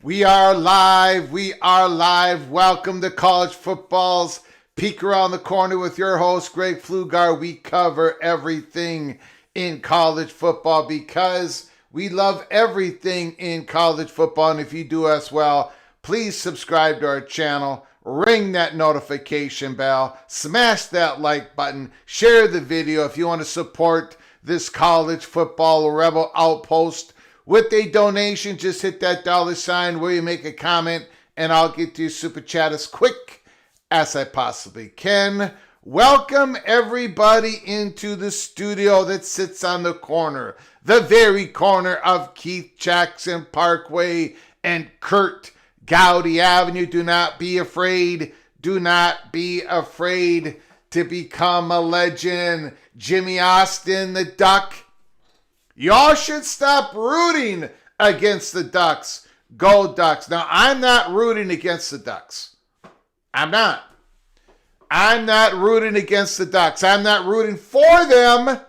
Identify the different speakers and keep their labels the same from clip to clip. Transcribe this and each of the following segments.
Speaker 1: We are live. We are live. Welcome to College Football's Peek Around the Corner with your host, Greg Pflugar. We cover everything in college football because we love everything in college football. And if you do as well, please subscribe to our channel, ring that notification bell, smash that like button, share the video if you want to support this college football rebel outpost. With a donation, just hit that $ where you make a comment, and I'll get to your super chat as quick as I possibly can. Welcome everybody into the studio that sits on the corner, the very corner of Keith Jackson Parkway and Kurt Gowdy Avenue. Do not be afraid. Do not be afraid to become a legend. Jimmy Austin, the Duck. Y'all should stop rooting against the Ducks. Go Ducks. Now, I'm not rooting against the Ducks. I'm not rooting against the Ducks. I'm not rooting for them.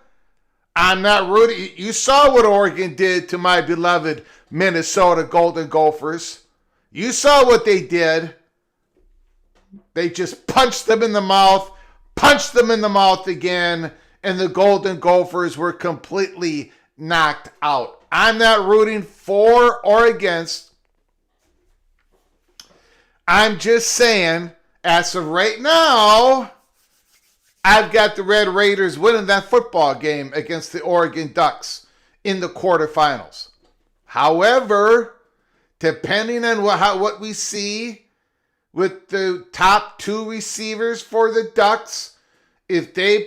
Speaker 1: I'm not rooting. You saw what Oregon did to my beloved Minnesota Golden Gophers. You saw what they did. They just punched them in the mouth again, and the Golden Gophers were completely knocked out. I'm not rooting for or against. I'm just saying, as of right now, I've got the Red Raiders winning that football game against the Oregon Ducks in the quarterfinals. However, depending on what we see with the top two receivers for the Ducks, if they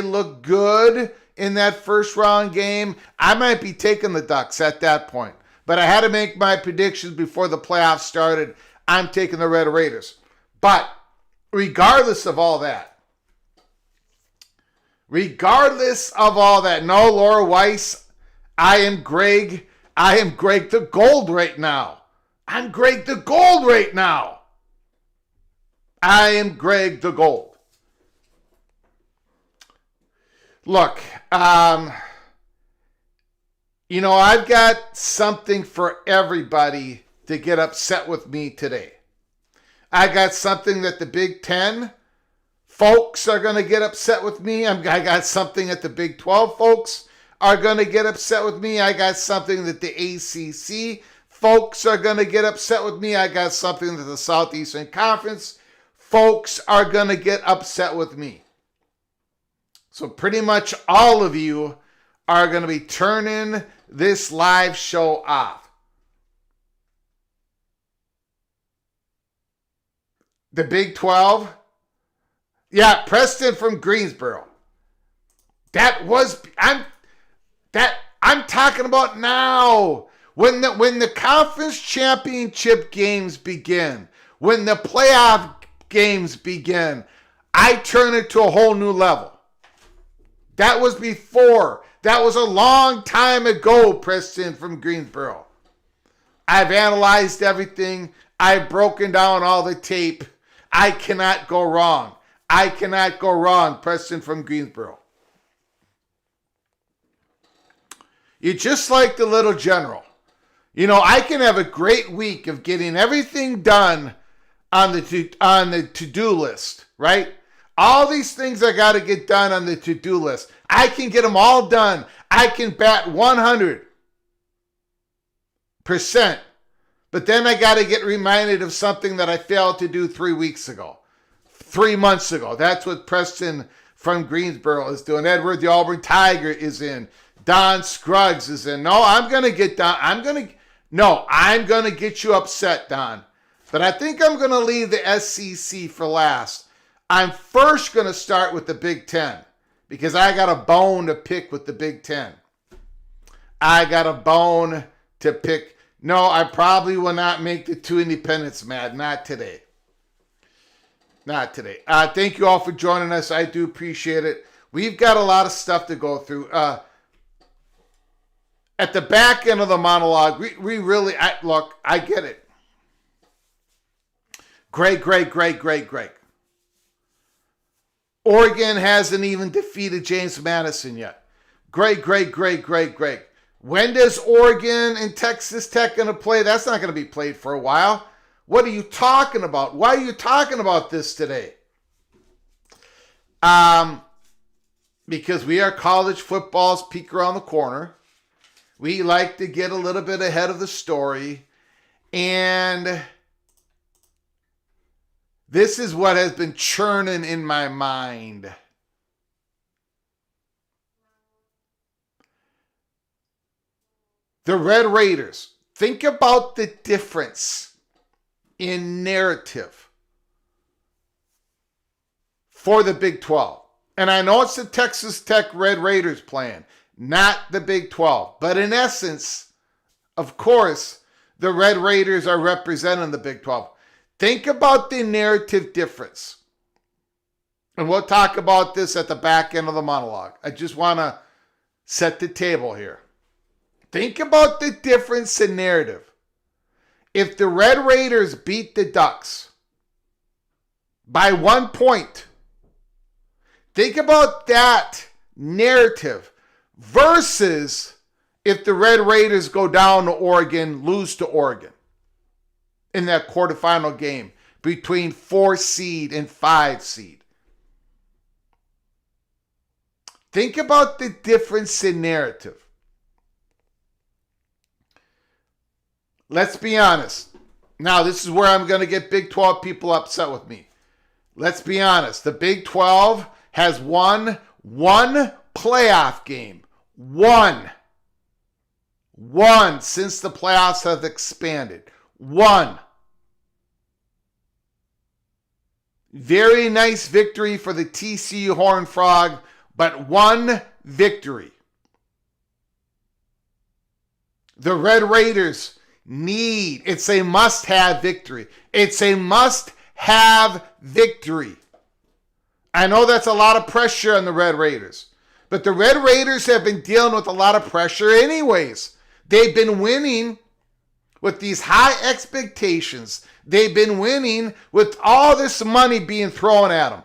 Speaker 1: look good in that first round game, I might be taking the Ducks at that point. But I had to make my predictions before the playoffs started. I'm taking the Red Raiders. But regardless of all that, no, Laura Weiss, I am Greg the Gold right now. I'm Greg the Gold right now. I am Greg the Gold. Look, I've got something for everybody to get upset with me today. I got something that the Big Ten folks are going to get upset with me. I got something that the Big 12 folks are going to get upset with me. I got something that the ACC folks are going to get upset with me. I got something that the Southeastern Conference folks are going to get upset with me. So pretty much all of you are going to be turning this live show off. The Big 12. Yeah, Preston from Greensboro. I'm talking about now. When the conference championship games begin, when the playoff games begin, I turn it to a whole new level. That was before. That was a long time ago, Preston from Greensboro. I've analyzed everything. I've broken down all the tape. I cannot go wrong. Preston from Greensboro. You're just like the little general. I can have a great week of getting everything done on the to-do list, right? All these things I got to get done on the to-do list. I can get them all done. I can bat 100%. But then I got to get reminded of something that I failed to do 3 months ago. That's what Preston from Greensboro is doing. Edward the Auburn Tiger is in. Don Scruggs is in. I'm going to get you upset, Don. But I think I'm going to leave the SEC for last. I'm first going to start with the Big Ten because I got a bone to pick with the Big Ten. No, I probably will not make the two independents mad. Not today. Thank you all for joining us. I do appreciate it. We've got a lot of stuff to go through. At the back end of the monologue, we really, I get it. Greg. Oregon hasn't even defeated James Madison yet. Greg. When does Oregon and Texas Tech going to play? That's not going to be played for a while. What are you talking about? Why are you talking about this today? Because we are college football's peek around the corner. We like to get a little bit ahead of the story. And this is what has been churning in my mind. The Red Raiders. Think about the difference in narrative for the Big 12. And I know it's the Texas Tech Red Raiders playing, not the Big 12. But in essence, of course, the Red Raiders are representing the Big 12. Think about the narrative difference. And we'll talk about this at the back end of the monologue. I just want to set the table here. Think about the difference in narrative. If the Red Raiders beat the Ducks by 1 point, think about that narrative versus if the Red Raiders go down to Oregon, lose to Oregon in that quarterfinal game between 4 seed and 5 seed. Think about the difference in narrative. Let's be honest. Now, this is where I'm going to get Big 12 people upset with me. Let's be honest. The Big 12 has won one playoff game. One since the playoffs have expanded. One. Very nice victory for the TCU Horned Frog, but one victory. The Red Raiders it's a must-have victory. It's a must-have have victory. I know that's a lot of pressure on the Red Raiders, but the Red Raiders have been dealing with a lot of pressure anyways. They've been winning with these high expectations. They've been winning with all this money being thrown at them.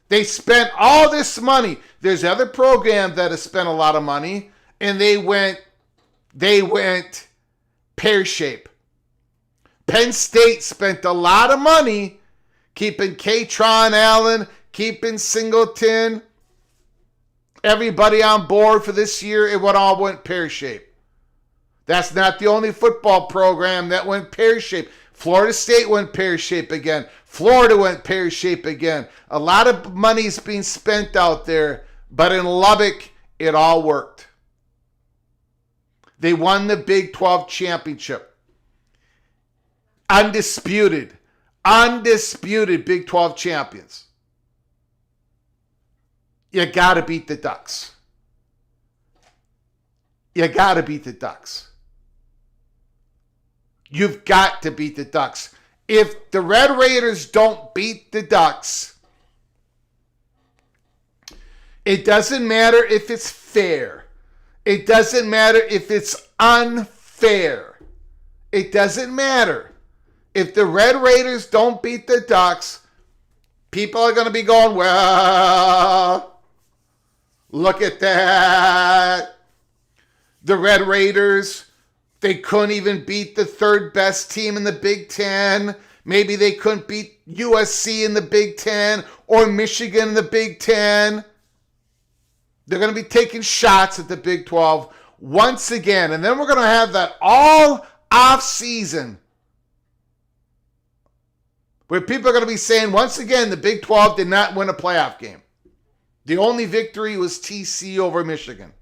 Speaker 1: They spent all this money. There's other programs that have spent a lot of money, and they went pear-shaped. Penn State spent a lot of money keeping Katron Allen, keeping Singleton, everybody on board for this year. It all went pear-shaped. That's not the only football program that went pear-shaped. Florida State went pear-shaped again. Florida went pear-shaped again. A lot of money's being spent out there, but in Lubbock, it all worked. They won the Big 12 championship. Undisputed Big 12 champions. You got to beat the Ducks. You got to beat the Ducks. You've got to beat the Ducks. If the Red Raiders don't beat the Ducks, it doesn't matter if it's fair. It doesn't matter if it's unfair. It doesn't matter. If the Red Raiders don't beat the Ducks, people are going to be going, well, look at that. The Red Raiders, they couldn't even beat the third best team in the Big Ten. Maybe they couldn't beat USC in the Big Ten or Michigan in the Big Ten. They're going to be taking shots at the Big 12 once again. And then we're going to have that all off season where people are going to be saying, once again, the Big 12 did not win a playoff game. The only victory was TC over Michigan.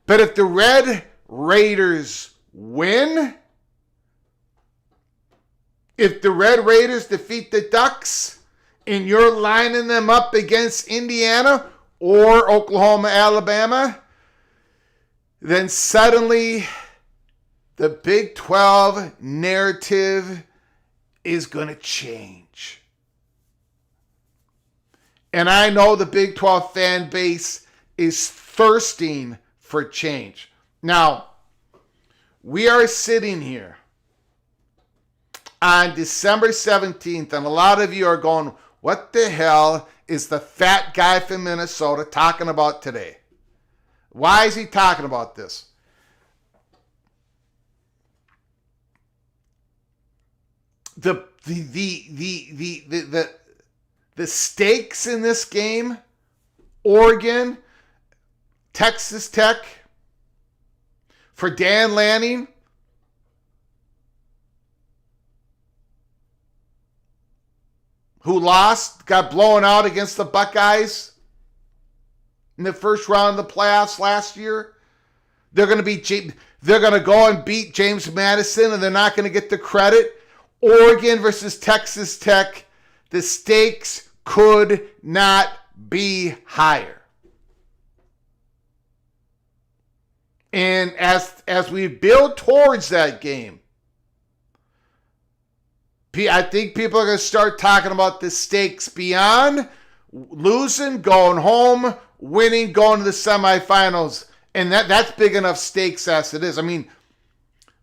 Speaker 1: But if the Red Raiders win, if the Red Raiders defeat the Ducks, and you're lining them up against Indiana or Oklahoma, Alabama, then suddenly the Big 12 narrative is going to change. And I know the Big 12 fan base is thirsting for change. Now, we are sitting here on December 17th, and a lot of you are going, what the hell is the fat guy from Minnesota talking about today? Why is he talking about this? The stakes in this game, Oregon, Texas Tech, for Dan Lanning, who lost, got blown out against the Buckeyes in the first round of the playoffs last year. They're going to go and beat James Madison, and they're not going to get the credit. Oregon versus Texas Tech, the stakes could not be higher. And as we build towards that game, I think people are going to start talking about the stakes beyond losing, going home, winning, going to the semifinals. And that's big enough stakes as it is. I mean,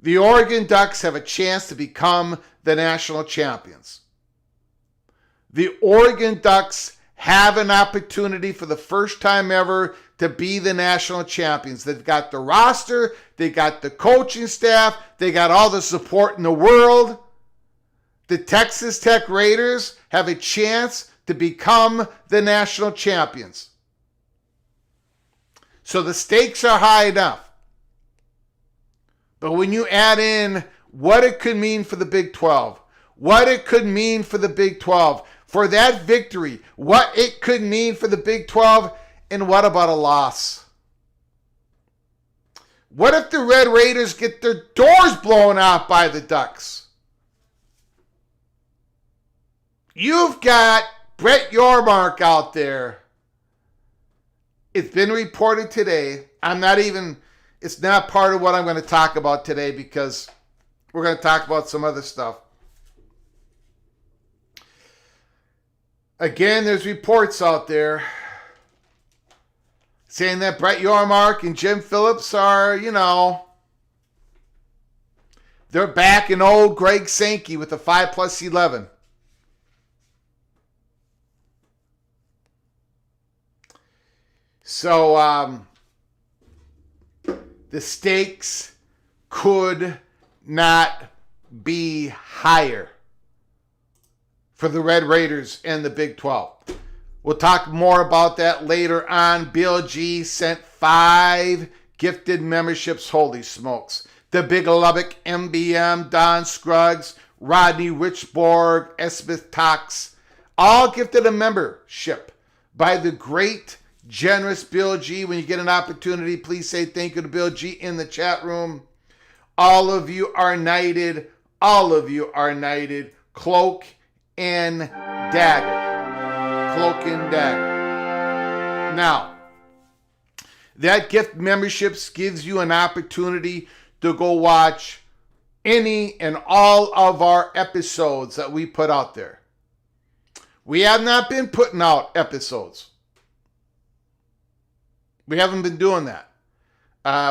Speaker 1: the Oregon Ducks have a chance to become the national champions. The Oregon Ducks have an opportunity for the first time ever to be the national champions. They've got the roster, they got the coaching staff, they got all the support in the world. The Texas Tech Raiders have a chance to become the national champions. So the stakes are high enough. But when you add in what it could mean for the Big 12, what it could mean for the Big 12, for that victory, what it could mean for the Big 12, and what about a loss? What if the Red Raiders get their doors blown out by the Ducks? You've got Brett Yormark out there. It's been reported today. It's not part of what I'm going to talk about today because we're going to talk about some other stuff. Again, there's reports out there saying that Brett Yormark and Jim Phillips are, they're back in old Greg Sankey with the 5+11. So, the stakes could not be higher for the Red Raiders and the Big 12. We'll talk more about that later on. Bill G sent 5 gifted memberships. Holy smokes. The Big Lubbock, MBM, Don Scruggs, Rodney Richborg, Esmith Tox, all gifted a membership by the great, generous Bill G. When you get an opportunity, please say thank you to Bill G in the chat room. All of you are knighted. All of you are knighted. Cloak and dagger. Cloak and dagger. Now, that gift memberships gives you an opportunity to go watch any and all of our episodes that we put out there. We have not been putting out episodes. We haven't been doing that.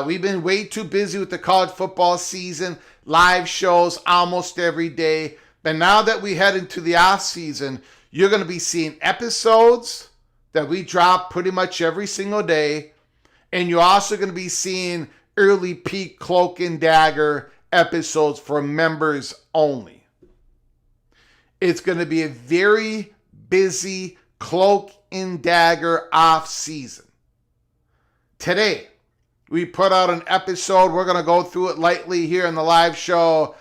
Speaker 1: We've been way too busy with the college football season, live shows almost every day. But now that we head into the off season, you're going to be seeing episodes that we drop pretty much every single day. And you're also going to be seeing early peak Cloak and Dagger episodes for members only. It's going to be a very busy Cloak and Dagger off season. Today, we put out an episode. We're going to go through it lightly here in the live show.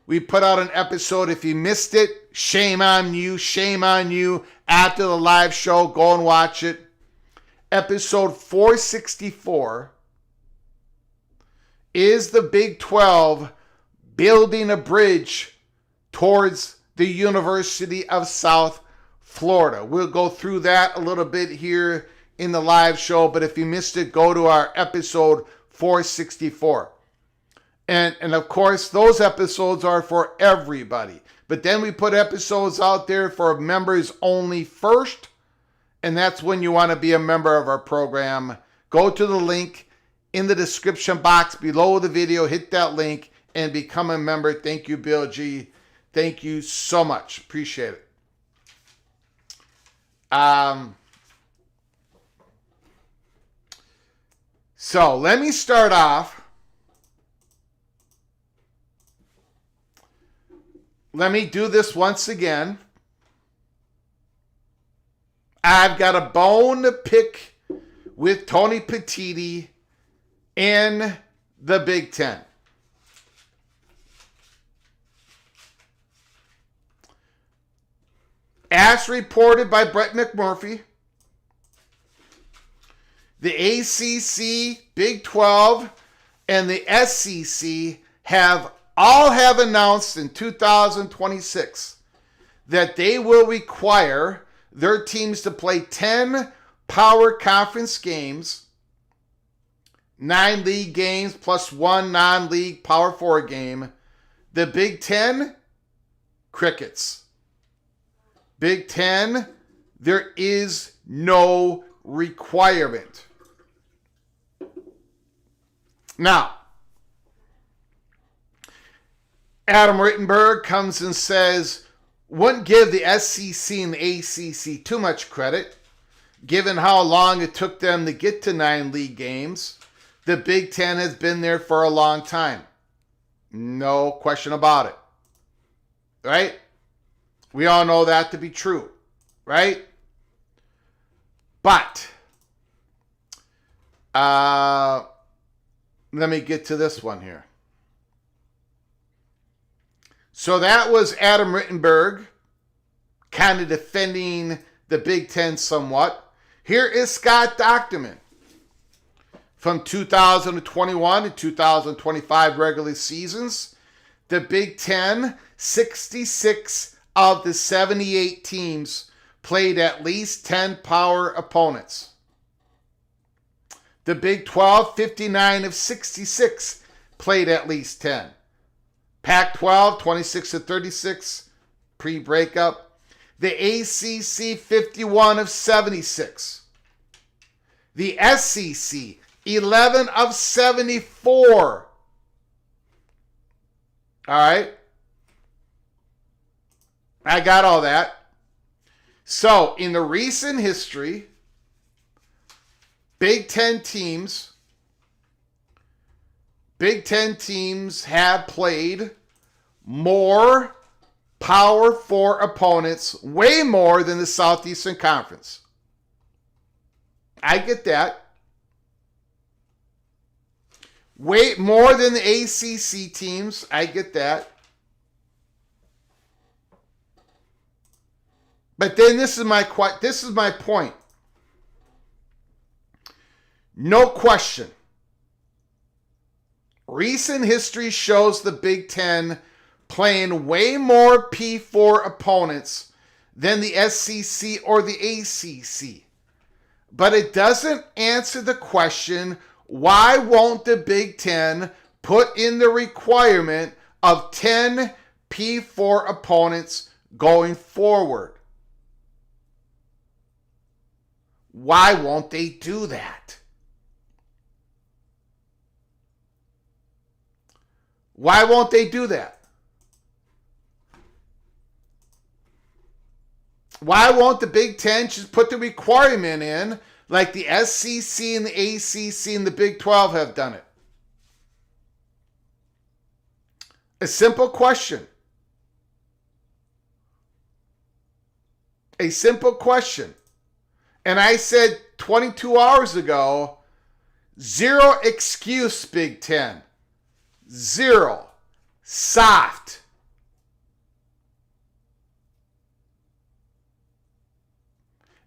Speaker 1: We put out an episode. If you missed it, shame on you. Shame on you. After the live show, go and watch it. Episode 464 is the Big 12 building a bridge towards the University of South Florida. We'll go through that a little bit here in the live show, but if you missed it, go to our episode 464. And of course, those episodes are for everybody. But then we put episodes out there for members only first, and that's when you want to be a member of our program. Go to the link in the description box below the video, hit that link, and become a member. Thank you, Bill G. Thank you so much. Appreciate it. So let me start off. Let me do this once again. I've got a bone to pick with Tony Petitti in the Big Ten. As reported by Brett McMurphy, the ACC, Big 12, and the SEC all have announced in 2026 that they will require their teams to play 10 power conference games, 9 league games plus 1 non-league Power 4 game. The Big Ten, crickets. Big Ten, there is no requirement. Now, Adam Rittenberg comes and says, wouldn't give the SEC and the ACC too much credit, given how long it took them to get to 9 league games. The Big Ten has been there for a long time. No question about it. Right? We all know that to be true. Right? But, let me get to this one here. So that was Adam Rittenberg kind of defending the Big Ten somewhat. Here is Scott Docterman from 2021 to 2025 regular seasons. The Big Ten, 66 of the 78 teams played at least 10 power opponents. The Big 12, 59 of 66 played at least 10. Pac-12, 26 of 36 pre-breakup. The ACC 51 of 76. The SEC 11 of 74. All right. I got all that. So, in the recent history, Big Ten teams have played more Power 4 opponents, way more than the Southeastern Conference. I get that. Way more than the ACC teams. I get that. But then this is my point. No question. Recent history shows the Big Ten playing way more P4 opponents than the SEC or the ACC. But it doesn't answer the question, why won't the Big Ten put in the requirement of 10 P4 opponents going forward? Why won't they do that? Why won't they do that? Why won't the Big Ten just put the requirement in like the SEC and the ACC and the Big 12 have done it? A simple question. A simple question. And I said 22 hours ago, zero excuse, Big Ten. Zero. Soft.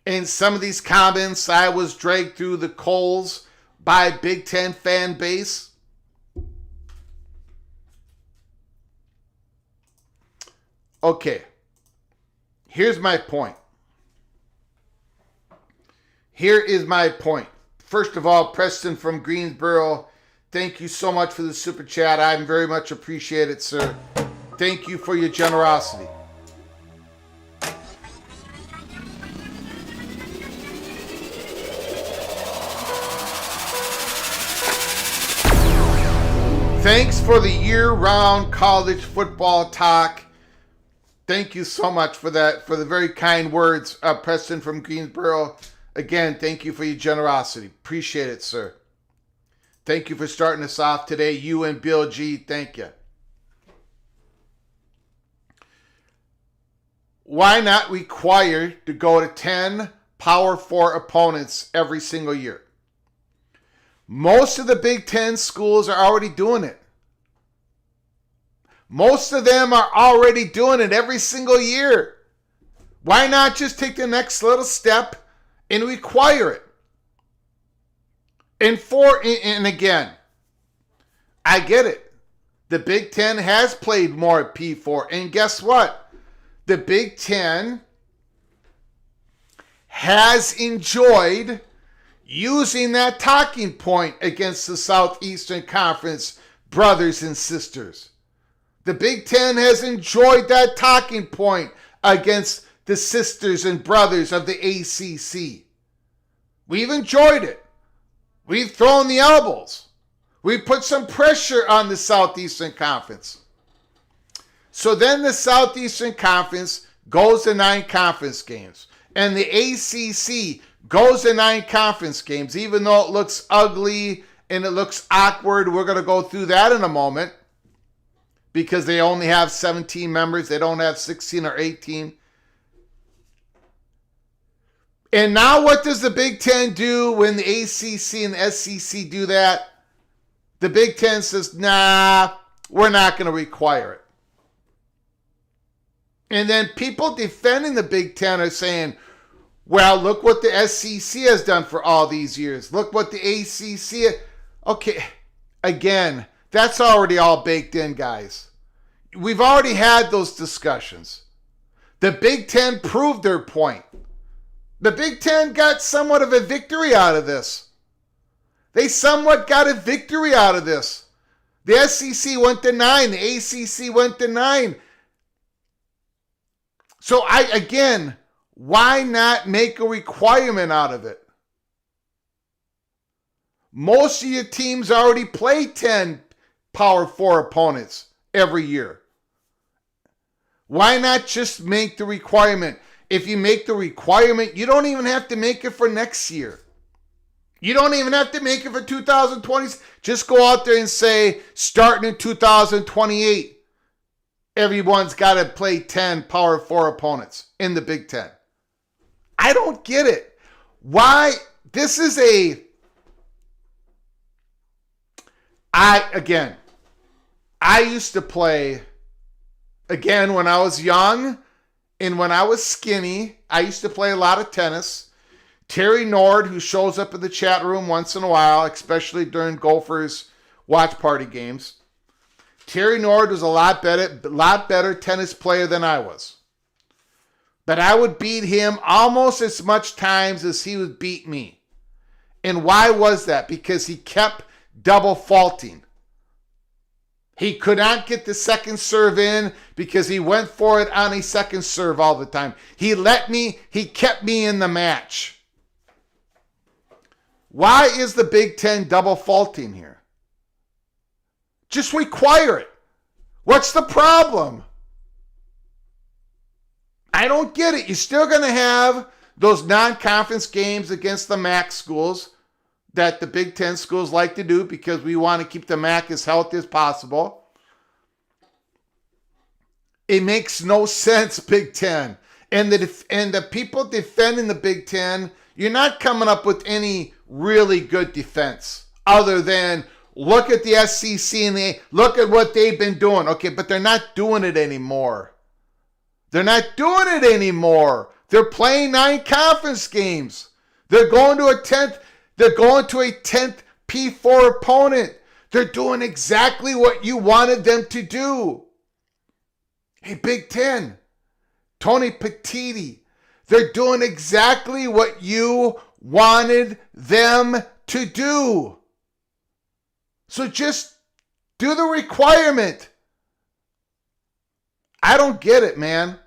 Speaker 1: In some of these comments, I was dragged through the coals by Big Ten fan base. Okay. Here's my point. Here is my point. First of all, Preston from Greensboro, thank you so much for the super chat. I very much appreciate it, sir. Thank you for your generosity. Thanks for the year-round college football talk. Thank you so much for that, for the very kind words, Preston from Greensboro. Again, thank you for your generosity. Appreciate it, sir. Thank you for starting us off today. You and Bill G, thank you. Why not require to go to 10 Power 4 opponents every single year? Most of the Big Ten schools are already doing it. Most of them are already doing it every single year. Why not just take the next little step and require it? And again, I get it. The Big Ten has played more P4. And guess what? The Big Ten has enjoyed using that talking point against the Southeastern Conference brothers and sisters. The Big Ten has enjoyed that talking point against the sisters and brothers of the ACC. We've enjoyed it. We've thrown the elbows. We've put some pressure on the Southeastern Conference. So then the Southeastern Conference goes to 9 conference games. And the ACC goes to 9 conference games, even though it looks ugly and it looks awkward. We're going to go through that in a moment because they only have 17 members. They don't have 16 or 18. And now what does the Big Ten do when the ACC and the SEC do that? The Big Ten says, nah, we're not going to require it. And then people defending the Big Ten are saying, well, look what the SEC has done for all these years. Look what the ACC... Okay, again, that's already all baked in, guys. We've already had those discussions. The Big Ten proved their point. The Big Ten got somewhat of a victory out of this. They somewhat got a victory out of this. The SEC went to 9. The ACC went to 9. So why not make a requirement out of it? Most of your teams already play 10 Power 4 opponents every year. Why not just make the requirement? If you make the requirement, you don't even have to make it for next year. You don't even have to make it for 2020. Just go out there and say, starting in 2028, everyone's got to play 10 Power 4 opponents in the Big Ten. I don't get it. Why? This is I used to play, again, when I was young and when I was skinny, I used to play a lot of tennis. Terry Nord, who shows up in the chat room once in a while, especially during Gophers watch party games. Terry Nord was a lot better tennis player than I was. But I would beat him almost as much times as he would beat me. And why was that? Because he kept double faulting. He could not get the second serve in because he went for it on a second serve all the time. He kept me in the match. Why is the Big Ten double faulting here? Just require it. What's the problem? I don't get it. You're still going to have those non-conference games against the MAC schools that the Big Ten schools like to do because we want to keep the MAC as healthy as possible. It makes no sense, Big Ten. And the people defending the Big Ten, you're not coming up with any really good defense other than look at the SEC and look at what they've been doing. Okay, but they're not doing it anymore. They're not doing it anymore. They're playing 9 conference games. They're going to a 10th P4 opponent. They're doing exactly what you wanted them to do. Hey, Big Ten, Tony Petitti, they're doing exactly what you wanted them to do. So just do the requirement. I don't get it, man.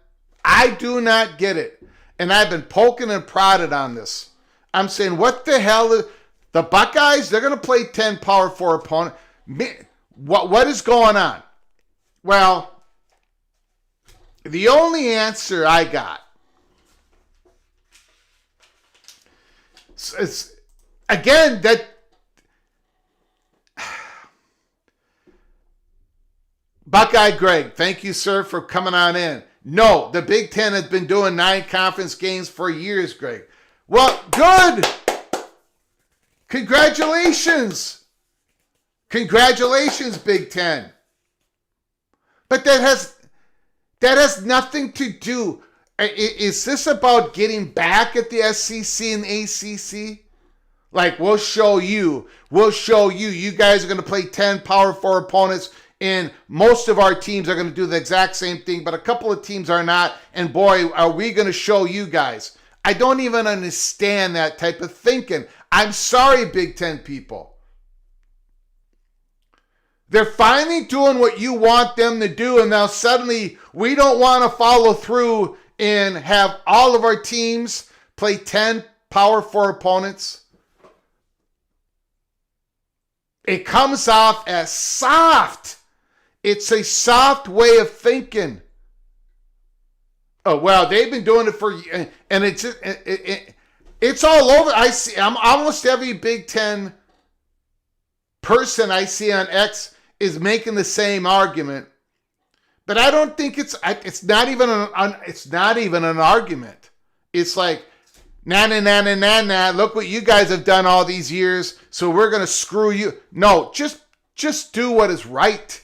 Speaker 1: I do not get it. And I've been poking and prodded on this. I'm saying, what the hell? The Buckeyes, they're going to play 10 Power 4 opponents. What is going on? Well, the only answer I got is, again, that Buckeye Greg, thank you, sir, for coming on in. No, the Big Ten has been doing 9 conference games for years, Greg. Well, good. Congratulations. Congratulations, Big Ten. But that has nothing to do. Is this about getting back at the SEC and ACC? Like, we'll show you. You guys are going to play 10 Power 4 opponents, and most of our teams are going to do the exact same thing, but a couple of teams are not, and boy, are we going to show you guys. I don't even understand that type of thinking. I'm sorry, Big Ten people. They're finally doing what you want them to do, and now suddenly we don't want to follow through and have all of our teams play 10 Power 4 opponents. It comes off as soft. It's a soft way of thinking. Oh, well, they've been doing it for, and it's all over. I'm almost every Big Ten person I see on X is making the same argument, but I don't think it's not even an argument. It's like, nah. Look what you guys have done all these years, so we're gonna screw you. No, just do what is right.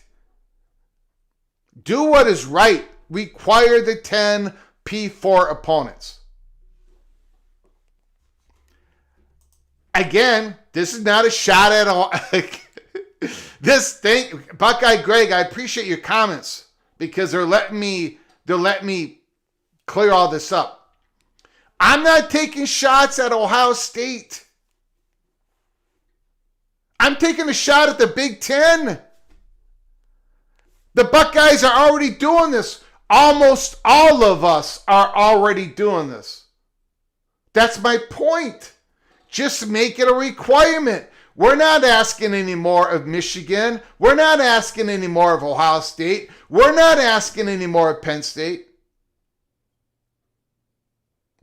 Speaker 1: Do what is right. Require the 10 P4 opponents. Again, this is not a shot at all. This thing, Buckeye Greg, I appreciate your comments because they're letting me clear all this up. I'm not taking shots at Ohio State. I'm taking a shot at the Big Ten. The Buckeyes are already doing this. Almost all of us are already doing this. That's my point. Just make it a requirement. We're not asking any more of Michigan. We're not asking any more of Ohio State. We're not asking any more of Penn State.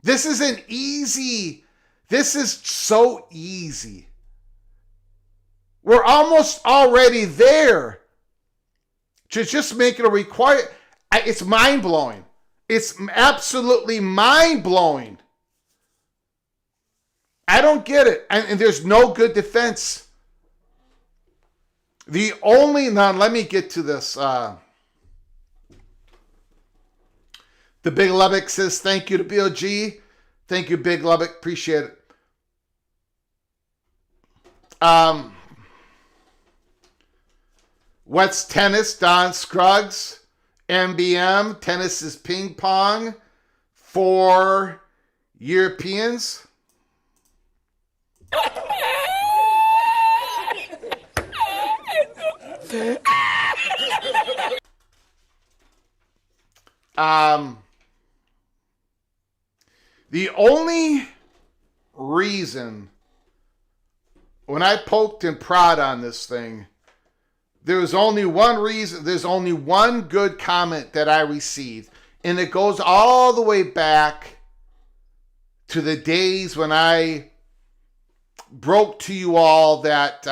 Speaker 1: This isn't easy. This is so easy. We're almost already there. To just make it a requirement. It's mind-blowing. It's absolutely mind-blowing. I don't get it. And there's no good defense. Now let me get to this. The Big Lubbock says, thank you to BLG. Thank you, Big Lubbock. Appreciate it. What's tennis? Don Scruggs. MBM. Tennis is ping pong for Europeans. The only reason when I poked and prod on this thing, there's only one reason, there's only one good comment that I received, and it goes all the way back to the days when I broke to you all that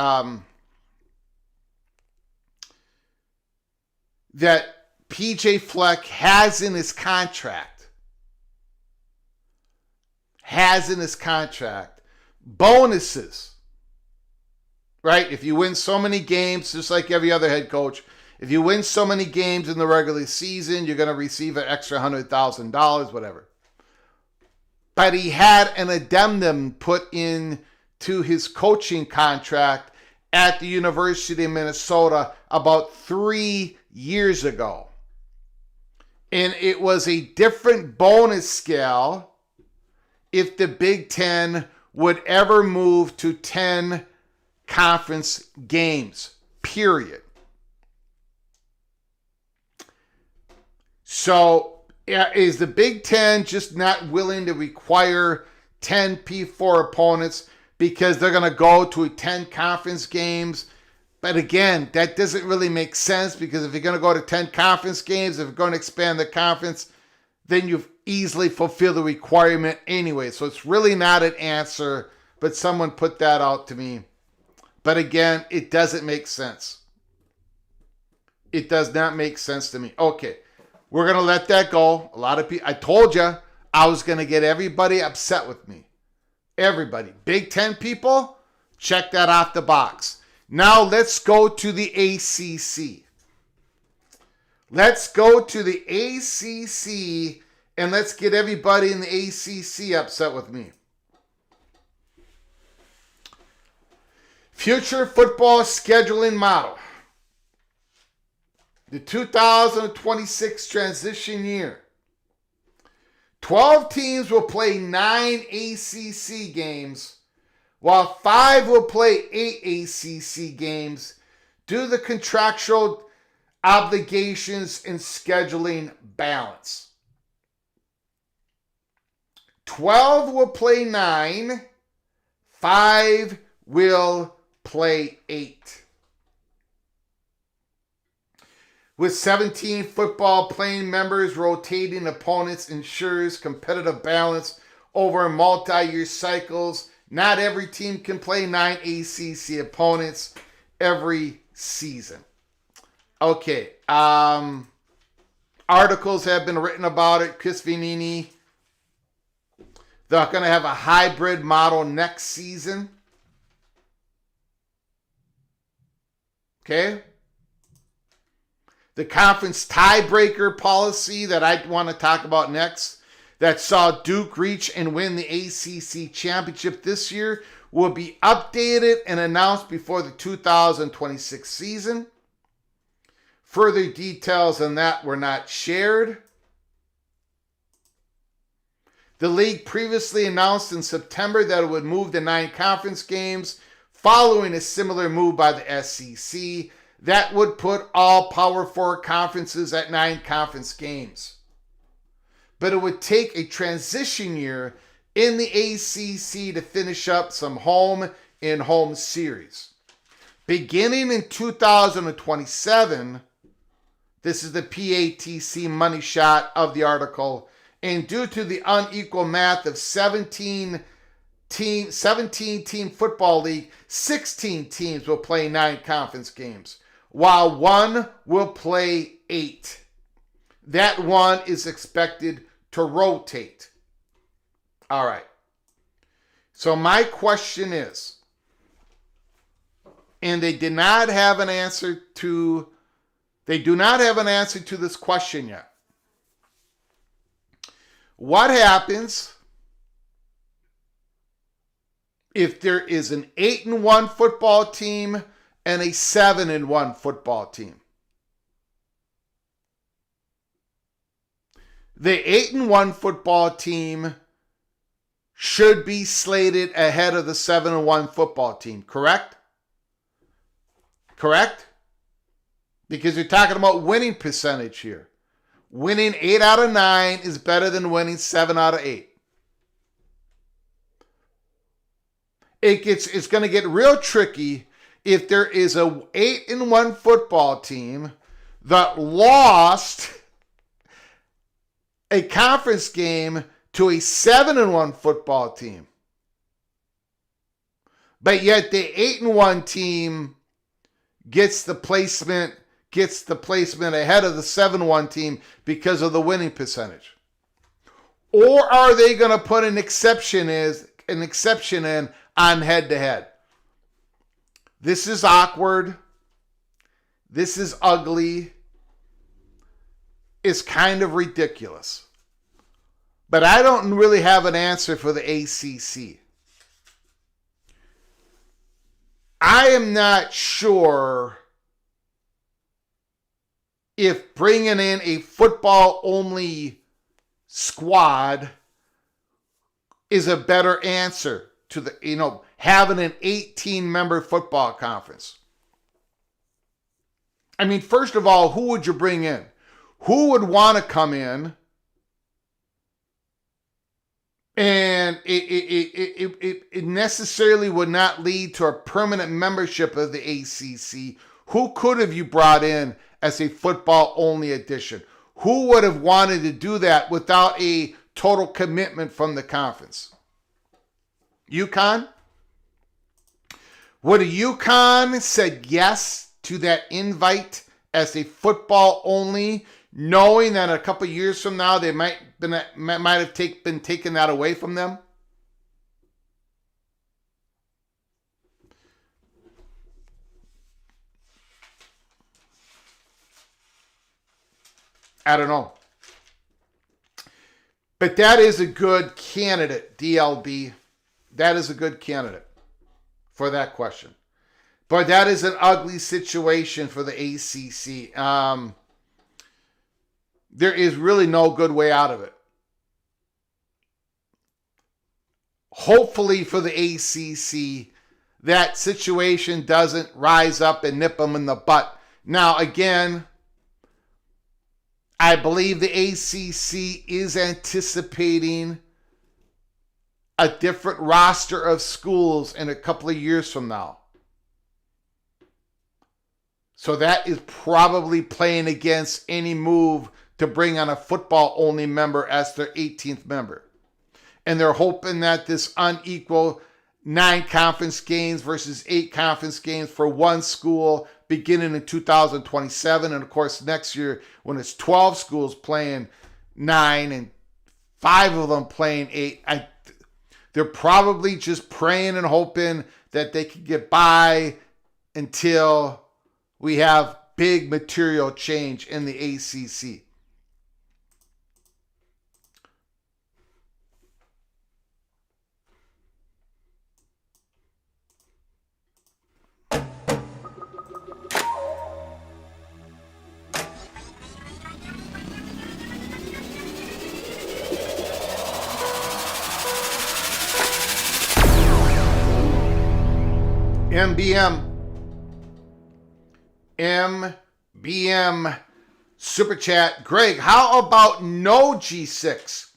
Speaker 1: that PJ Fleck has in his contract bonuses, right? If you win so many games, just like every other head coach, if you win so many games in the regular season, you're going to receive an extra $100,000, whatever. But he had an addendum put in to his coaching contract at the University of Minnesota about 3 years ago. And it was a different bonus scale if the Big Ten would ever move to 10 conference games, period. So is the Big Ten just not willing to require 10 P4 opponents because they're going to go to 10 conference games? But again, that doesn't really make sense, because if you're going to go to 10 conference games, if you're going to expand the conference, then you've easily fulfilled the requirement anyway. So it's really not an answer, but someone put that out to me. But again, it doesn't make sense. It does not make sense to me. Okay, we're going to let that go. A lot of people, I told you I was going to get everybody upset with me. Everybody. Big Ten people, check that off the box. Now let's go to the ACC. Let's go to the ACC and let's get everybody in the ACC upset with me. Future football scheduling model. The 2026 transition year. 12 teams will play 9 ACC games, while 5 will play 8 ACC games due to the contractual obligations and scheduling balance. 12 will play 9, 5 will play 8. With 17 football playing members, rotating opponents ensures competitive balance over multi-year cycles. Not every team can play 9 ACC opponents every season. Okay. Articles have been written about it. Chris Vanini. They're going to have a hybrid model next season. Okay. The conference tiebreaker policy that I want to talk about next, that saw Duke reach and win the ACC championship this year, will be updated and announced before the 2026 season. Further details on that were not shared. The league previously announced in September that it would move to 9 conference games, following a similar move by the SEC. that would put all Power 4 conferences at 9 conference games. But it would take a transition year in the ACC to finish up some home and home series. Beginning in 2027, this is the PATC money shot of the article, and due to the unequal math of 17 team football league, 16 teams will play 9 conference games, while one will play 8. That one is expected to rotate. All right. So my question is, and they do not have an answer to this question yet. What happens if there is an 8-1 football team and a 7-1 football team? The 8-1 football team should be slated ahead of the 7-1 football team, correct? Correct? Because you're talking about winning percentage here. Winning 8 out of 9 is better than winning 7 out of 8. It's going to get real tricky if there is a 8-1 football team that lost a conference game to a 7-1 football team. But yet the 8-1 team gets the placement ahead of the 7-1 team because of the winning percentage. Or are they going to put an exception in on head-to-head? This is awkward. This is ugly. It's kind of ridiculous. But I don't really have an answer for the ACC. I am not sure if bringing in a football-only squad is a better answer to having an 18-member football conference. I mean, first of all, who would you bring in? Who would want to come in? And it necessarily would not lead to a permanent membership of the ACC. Who could have you brought in as a football-only addition? Who would have wanted to do that without a total commitment from the conference? UConn? Would a UConn said yes to that invite as a football-only, knowing that a couple years from now they might have been taken that away from them? I don't know. But that is a good candidate, DLB. That is a good candidate for that question. But that is an ugly situation for the ACC. There is really no good way out of it. Hopefully for the ACC, that situation doesn't rise up and nip them in the butt. Now, again, I believe the ACC is anticipating a different roster of schools in a couple of years from now. So that is probably playing against any move to bring on a football-only member as their 18th member. And they're hoping that this unequal 9 conference games versus 8 conference games for one school beginning in 2027. And of course, next year, when it's 12 schools playing 9 and 5 of them playing 8, they're probably just praying and hoping that they can get by until we have big material change in the ACC. MBM. MBM Super Chat. Greg, how about no G6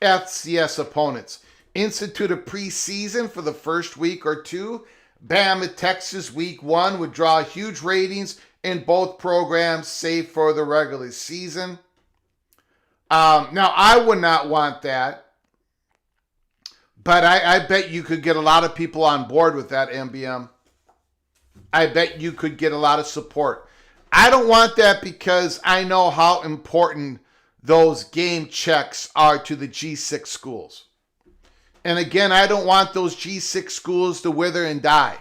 Speaker 1: FCS opponents? Institute a preseason for the first week or two. Bama, Texas, week 1 would draw huge ratings in both programs, save for the regular season. Now, I would not want that, but I bet you could get a lot of people on board with that, MBM. I bet you could get a lot of support. I don't want that because I know how important those game checks are to the G6 schools. And again, I don't want those G6 schools to wither and die.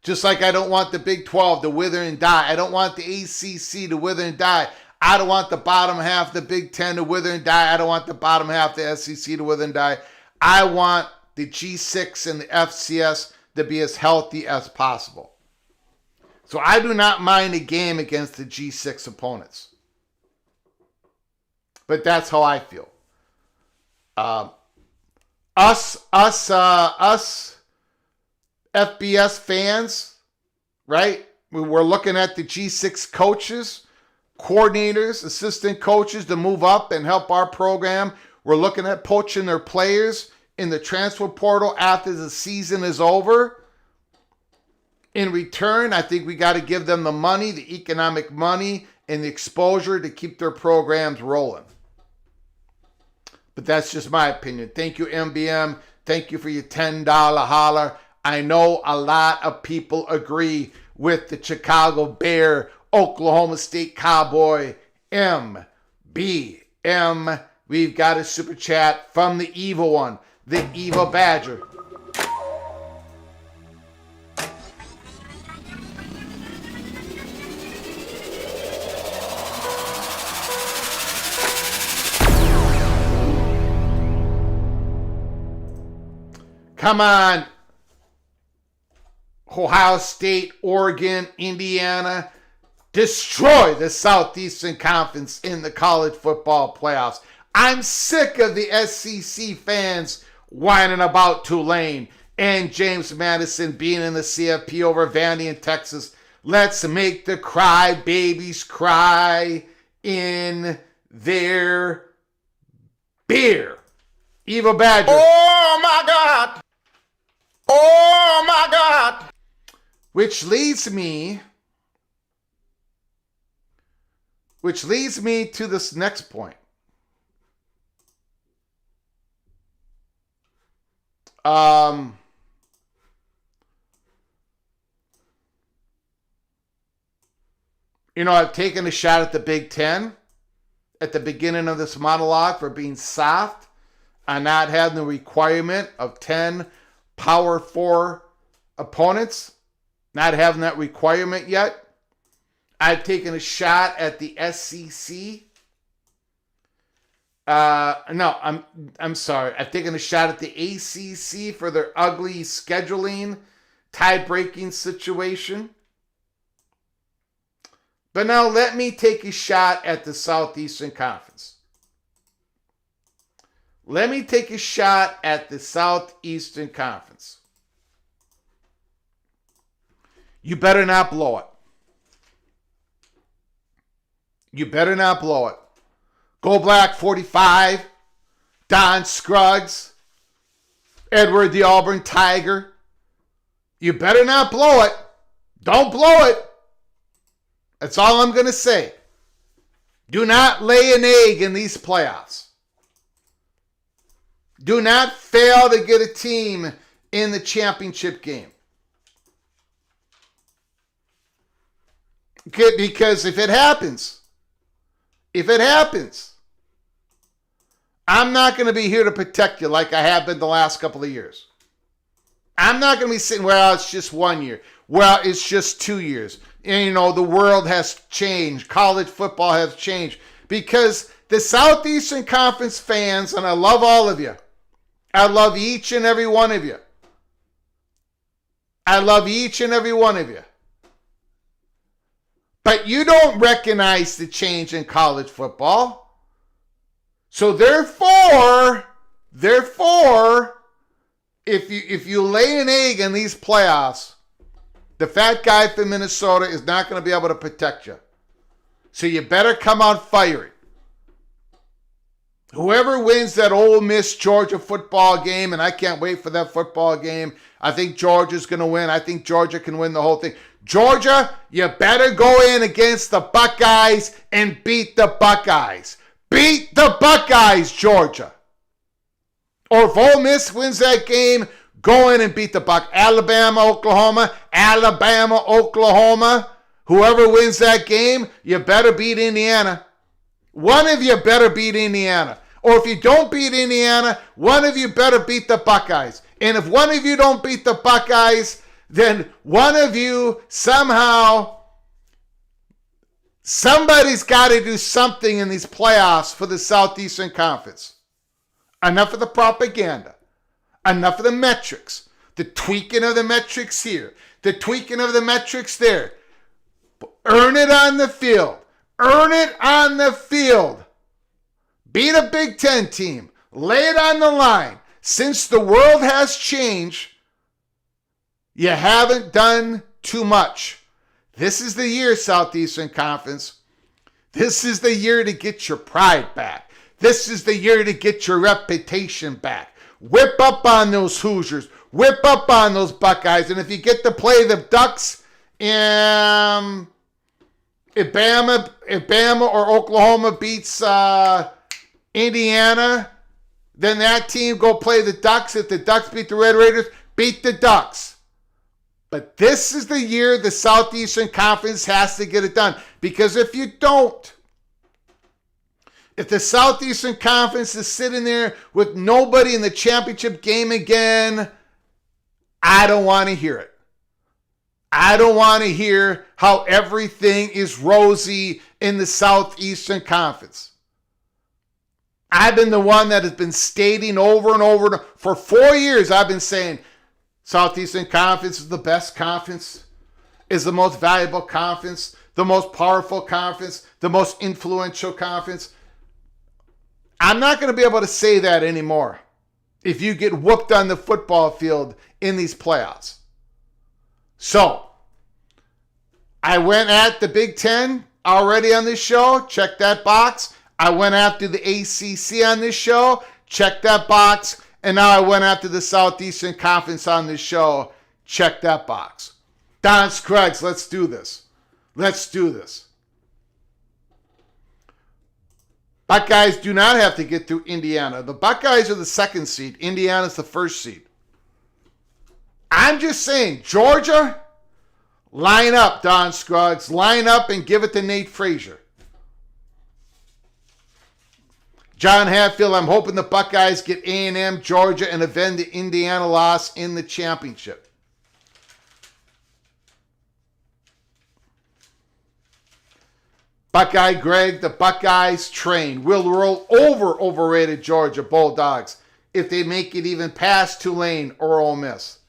Speaker 1: Just like I don't want the Big 12 to wither and die. I don't want the ACC to wither and die. I don't want the bottom half of the Big 10 to wither and die. I don't want the bottom half of the SEC to wither and die. I want the G6 and the FCS to be as healthy as possible. So I do not mind a game against the G6 opponents. But that's how I feel. Us FBS fans, right? We're looking at the G6 coaches, coordinators, assistant coaches to move up and help our program. We're looking at poaching their players in the transfer portal after the season is over. In return, I think we got to give them the money, the economic money, and the exposure to keep their programs rolling. But that's just my opinion. Thank you, MBM. Thank you for your $10 holler. I know a lot of people agree with the Chicago Bear, Oklahoma State Cowboy, MBM. We've got a super chat from the evil one, the evil Badger. Come on, Ohio State, Oregon, Indiana, destroy the Southeastern Conference in the college football playoffs. I'm sick of the SEC fans whining about Tulane and James Madison being in the CFP over Vandy in Texas. Let's make the cry babies cry in their beer. Evil Badger.
Speaker 2: Oh my God. Oh my God.
Speaker 1: Which leads me to this next point. I've taken a shot at the Big Ten at the beginning of this monologue for being soft on not having the requirement of 10 Power 4 opponents, not having that requirement yet. I've taken a shot at the SEC. I'm sorry. I've taken a shot at the ACC for their ugly scheduling, tie-breaking situation. But now let me take a shot at the Southeastern Conference. Let me take a shot at the Southeastern Conference. You better not blow it. You better not blow it. Go Black 45, Don Scruggs, Edward the Auburn Tiger. You better not blow it. Don't blow it. That's all I'm going to say. Do not lay an egg in these playoffs. Do not fail to get a team in the championship game. Because if it happens, I'm not going to be here to protect you like I have been the last couple of years. I'm not going to be sitting, well, it's just 1 year. Well, it's just 2 years. And, the world has changed. College football has changed. Because the Southeastern Conference fans, and I love all of you. I love each and every one of you. I love each and every one of you. But you don't recognize the change in college football. So therefore, if you lay an egg in these playoffs, The fat guy from Minnesota is not going to be able to protect you. So you better come out firing. Whoever wins that Ole Miss Georgia football game, and I can't wait for that football game. I think Georgia's going to win. I think Georgia can win the whole thing. Georgia, you better go in against the Buckeyes and beat the Buckeyes. Beat the Buckeyes, Georgia. Or if Ole Miss wins that game, go in and beat the Buck. Alabama, Oklahoma. Whoever wins that game, you better beat Indiana. One of you better beat Indiana. Or if you don't beat Indiana, one of you better beat the Buckeyes. And if one of you don't beat the Buckeyes, then one of you somehow, somebody's got to do something in these playoffs for the Southeastern Conference. Enough of the propaganda. Enough of the metrics. The tweaking of the metrics here. The tweaking of the metrics there. Earn it on the field. Earn it on the field. Beat a Big Ten team. Lay it on the line. Since the world has changed, you haven't done too much. This is the year, Southeastern Conference. This is the year to get your pride back. This is the year to get your reputation back. Whip up on those Hoosiers. Whip up on those Buckeyes. And if you get to play the Ducks, if Bama or Oklahoma beats Indiana, then that team go play the Ducks. If the Ducks beat the Red Raiders, beat the Ducks. But this is the year the Southeastern Conference has to get it done. Because if you don't, if the Southeastern Conference is sitting there with nobody in the championship game again, I don't want to hear it. I don't want to hear how everything is rosy in the Southeastern Conference. I've been the one that has been stating over and over for 4 years. I've been saying Southeastern Conference is the best conference, is the most valuable conference, the most powerful conference, the most influential conference. I'm not going to be able to say that anymore if you get whooped on the football field in these playoffs. So, I went at the Big Ten already on this show. Check that box. I went after the ACC on this show. Check that box. And now I went after the Southeastern Conference on this show. Check that box. Don Scruggs, let's do this. Let's do this. Buckeyes do not have to get through Indiana. The Buckeyes are the second seed. Indiana's the first seed. I'm just saying, Georgia, line up, Don Scruggs. Line up and give it to Nate Frazier. John Hatfield, I'm hoping the Buckeyes get A&M, Georgia, and avenge the Indiana loss in the championship. Buckeye Greg, the Buckeyes train will roll over overrated Georgia Bulldogs if they make it even past Tulane or Ole Miss.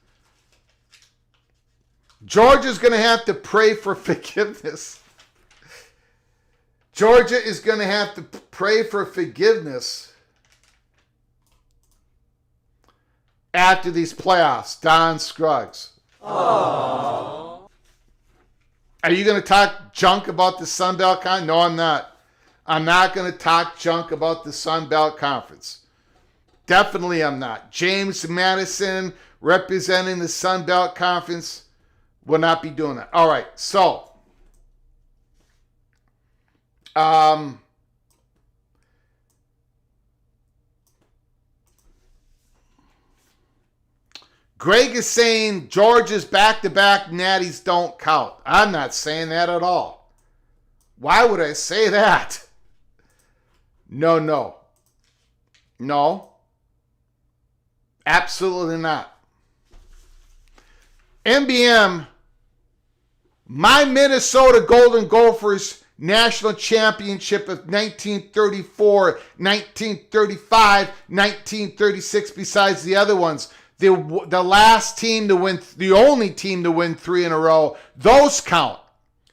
Speaker 1: Georgia's going to have to pray for forgiveness. Georgia is going to have to pray for forgiveness after these playoffs. Don Scruggs. Aww. Are you going to talk junk about the Sun Belt Conference? No, I'm not. I'm not going to talk junk about the Sun Belt Conference. Definitely I'm not. James Madison, representing the Sun Belt Conference, will not be doing that. All right, so Greg is saying Georgia's back-to-back natties don't count. I'm not saying that at all. Why would I say that? No. Absolutely not. NBM, my Minnesota Golden Gophers national championship of 1934, 1935, 1936, besides the other ones. The last team to win, the only team to win 3 in a row, those count.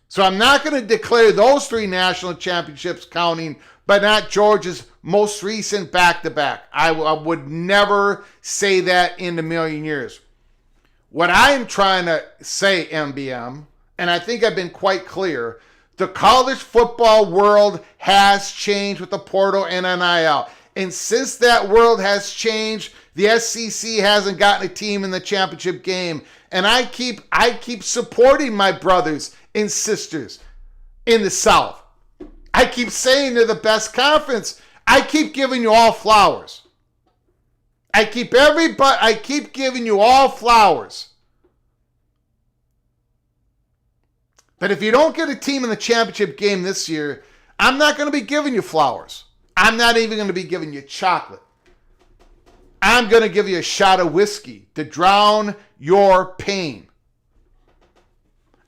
Speaker 1: So I'm not going to declare those 3 national championships counting, but not Georgia's most recent back-to-back. I would never say that in a million years. What I am trying to say, MBM, and I think I've been quite clear, the college football world has changed with the portal and NIL. And since that world has changed, the SEC hasn't gotten a team in the championship game. And I keep supporting my brothers and sisters in the South. I keep saying they're the best conference. I keep giving you all flowers. I keep giving you all flowers. But if you don't get a team in the championship game this year, I'm not going to be giving you flowers. I'm not even going to be giving you chocolate. I'm going to give you a shot of whiskey to drown your pain.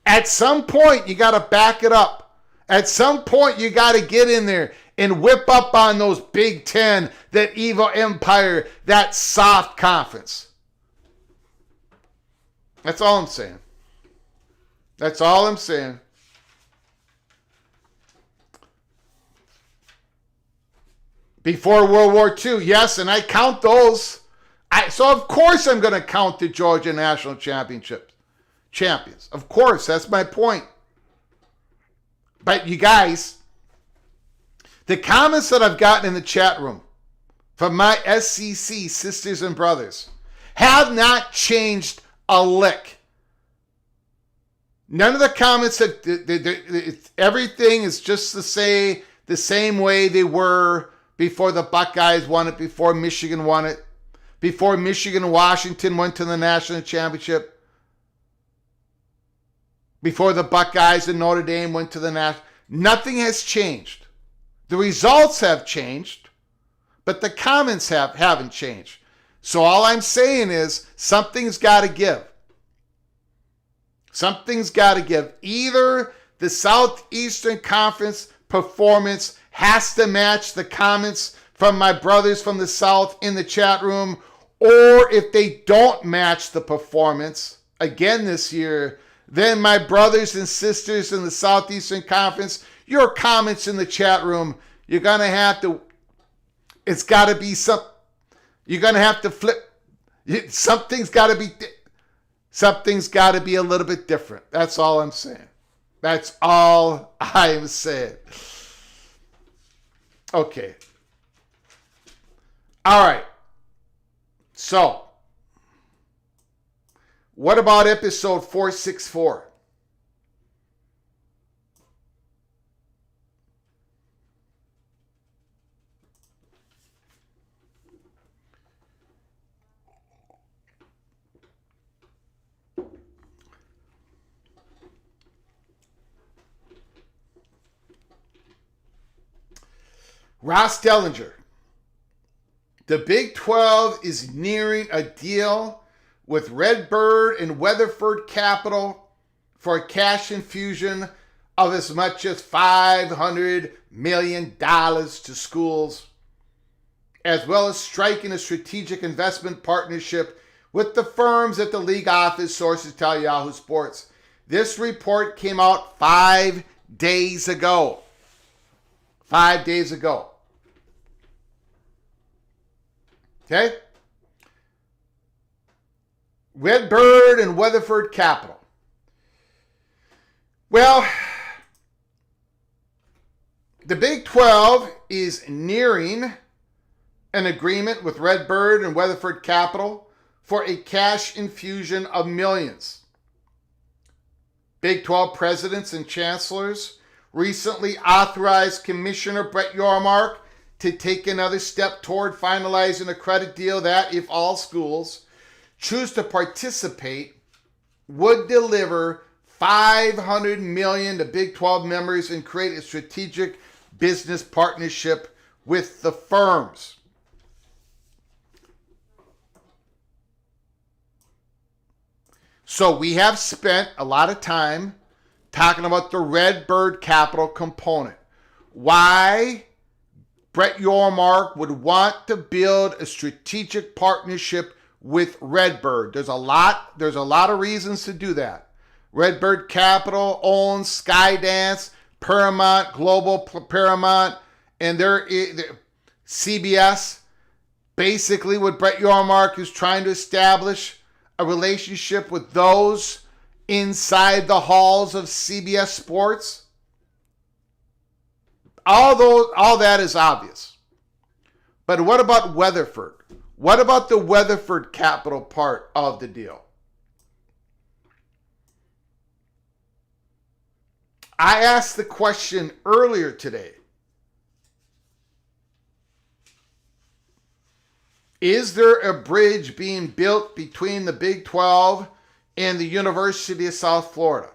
Speaker 1: At some point, you got to back it up. At some point, you got to get in there and whip up on those Big Ten, that evil empire, that soft conference. That's all I'm saying. That's all I'm saying. Before World War II, yes, and I count those. So of course I'm going to count the Georgia National champions. Of course, that's my point. But you guys, the comments that I've gotten in the chat room from my SEC sisters and brothers have not changed a lick. None of the comments have, everything is just the same way they were before the Buckeyes won it, before Michigan won it, before Michigan and Washington went to the national championship, before the Buckeyes and Notre Dame went to the national. Nothing has changed. The results have changed, but the comments haven't changed. So all I'm saying is something's got to give. Something's got to give. Either the Southeastern Conference performance has to match the comments from my brothers from the South in the chat room, or if they don't match the performance again this year, then my brothers and sisters in the Southeastern Conference, your comments in the chat room, you're going to have to, it's got to be you're going to have to flip. Something's got to be a little bit different. That's all I'm saying. That's all I'm saying. Okay. All right. So, what about episode 464? Ross Dellinger. The Big 12 is nearing a deal with Redbird and Weatherford Capital for a cash infusion of as much as $500 million to schools, as well as striking a strategic investment partnership with the firms at the league office, sources tell Yahoo Sports. This report came out 5 days ago. 5 days ago. Okay? Redbird and Weatherford Capital. Well, the Big 12 is nearing an agreement with Redbird and Weatherford Capital for a cash infusion of millions. Big 12 presidents and chancellors recently authorized Commissioner Brett Yormark to take another step toward finalizing a credit deal that, if all schools choose to participate, would deliver $500 million to Big 12 members and create a strategic business partnership with the firms. So we have spent a lot of time talking about the Redbird Capital component. Why Brett Yormark would want to build a strategic partnership with Redbird. There's a lot of reasons to do that. Redbird Capital owns Skydance, Paramount, Global Paramount, and they're CBS. Basically, what Brett Yormark is trying to establish a relationship with those inside the halls of CBS Sports? All that is obvious. But what about Weatherford? What about the Weatherford Capital part of the deal? I asked the question earlier today. Is there a bridge being built between the Big 12 and the University of South Florida?